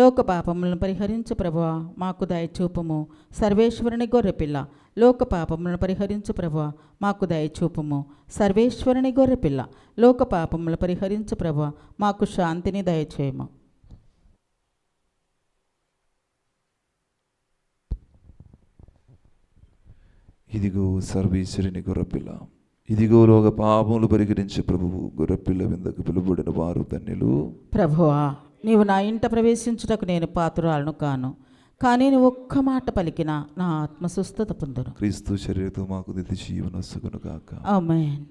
లోక పాపములను పరిహరించు ప్రభువా, మాకు దయచూపుము. సర్వేశ్వరుని గొర్రెపిల్ల, లోక పాపములను పరిహరించు ప్రభువా, మాకు దయచూపుము. సర్వేశ్వరుని గొర్రెపిల్ల, లోక పాపములను పరిహరించు ప్రభువా, మాకు శాంతిని దయచేయము. ఇదిగో సర్వేశ్వరుని గొర్రెపిల్ల, ఇదిగో లోక పాపములు పరిహరించే ప్రభువు. గొర్రెపిల్ల విందకు పిలువబడిన వారు ధన్యులు. ప్రభువా, నీవు నా ఇంట ప్రవేశించుటకు నేను పాత్రురాలను కాను, కానీ నువ్వు ఒక్క మాట పలికినా నా ఆత్మ స్వస్థత పొందును. క్రీస్తు శరీరతో మాకు నిత్య జీవనొసగును గాక. ఆమేన్.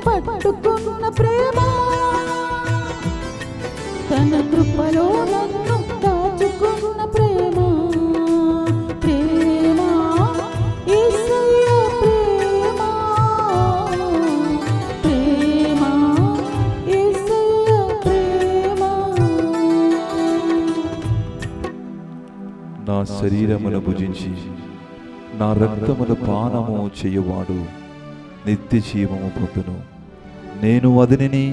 పట్టుకున్న ప్రేమ తన కృపలో నన్ను దాచుకున్న ప్రేమ ప్రేమ యేసయ్య ప్రేమ ప్రేమ యేసయ్య ప్రేమ. నా శరీరమును భుజించి నా రక్తమును పానము చేయువాడు నిత్య జీవము పొందును. నేను అదిని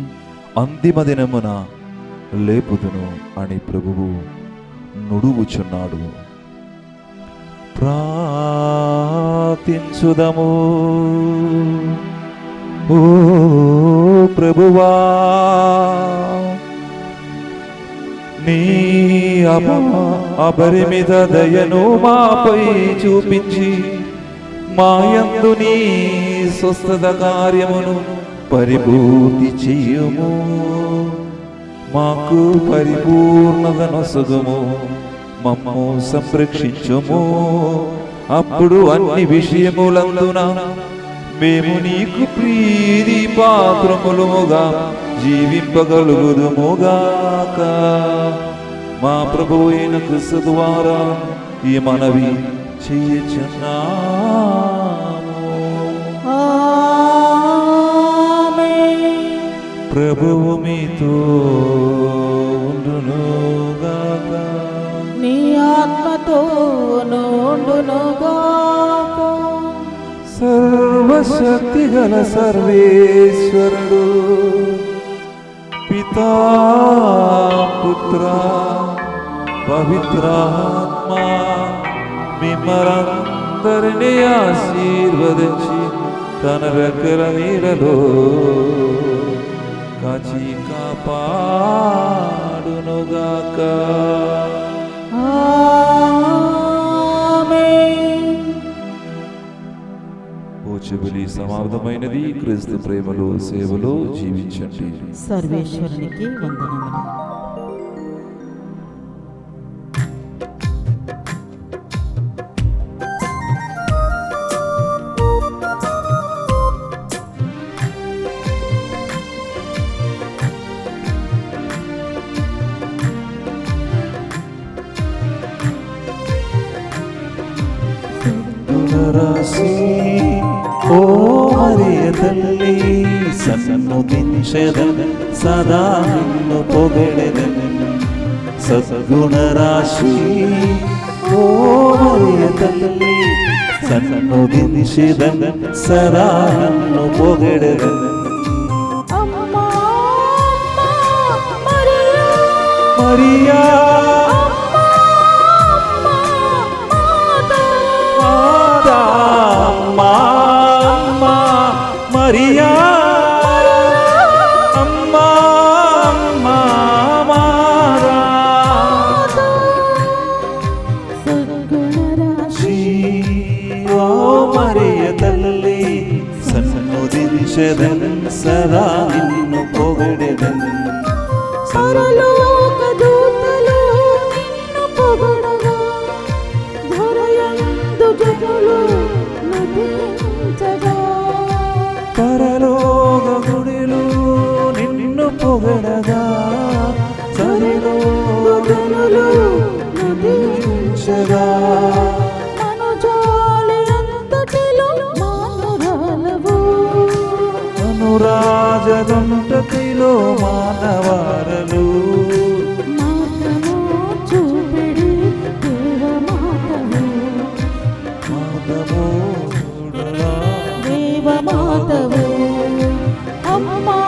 అంతిమ దినమున లేపుదును అని ప్రభువు నుడువుచున్నాడు. ప్రార్థించుదము. ఓ ప్రభువా, నీ అపరిమిత దయను మాపై చూపించి మాయందు నీ స్వస్థత కార్యమును పరిపూర్తి చెయ్యుము. మాకు పరిపూర్ణత నొసగుము, మమ్ము సంరక్షించుము. అప్పుడు అన్ని విషయములందున మేము నీకు ప్రీతి పాత్రములుగా జీవింపగలుగుదుముగాక. మా ప్రభువు అయిన క్రీస్తు ద్వారా ఈ మనవి చెయ్యుచున్నాము. ఆమేన్. ప్రభువు మీతో ఉండునుగాక. నీ ఆత్మతో నుండునుగాక. సర్వశక్తి గల సర్వేశ్వరుడు పితా పుత్ర పవిత్రాత్మ మిమ్మల్నందరినీ ఆశీర్వదించి తన రెక్కల నీడలో కాచి కాపాడునుగాక. ఆమేన్. పోచబలి సమాప్తమైనది. క్రీస్తు ప్రేమలో సేవలో జీవించండి. సర్వేశ్వరునికి వందనములు. రాసి ఓ మరియ తల్లి సన్నుతించెదన్ సదా నిన్ను పొగడెదన్. సద్గుణ రాశి ఓ మరియ తల్లి సన్నుతించెదన్ సదా నిన్ను పొగడెదన్. అమ్మా మరియా, మరియా మరియా అమ్మా అమ్మా మారా శ్రీ ఓ మరియ తల్లి సన్నుతించెదన్ సదా నిన్ను పొగడెదన్. పరలోక దూతలు నిన్ను పొగడగా, ధరయందు జనులు నటించగా. పరలోక గుడిలో నిన్ను పొగడగా, సరిలోక జనులు నటించగా. మనుజాలి అంతటిలో మానరాలవు, అనురాజదంతటిలో మానవారలు. మార్గము చూపెడి దేవమాతవు, మాధవో చూడరా దేవమాతవు. అమ్మా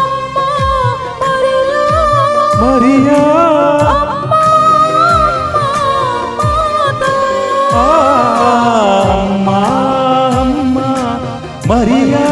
అమ్మా మరియా, మరియా అమ్మా మాత. అమ్మా అమ్మా మరియా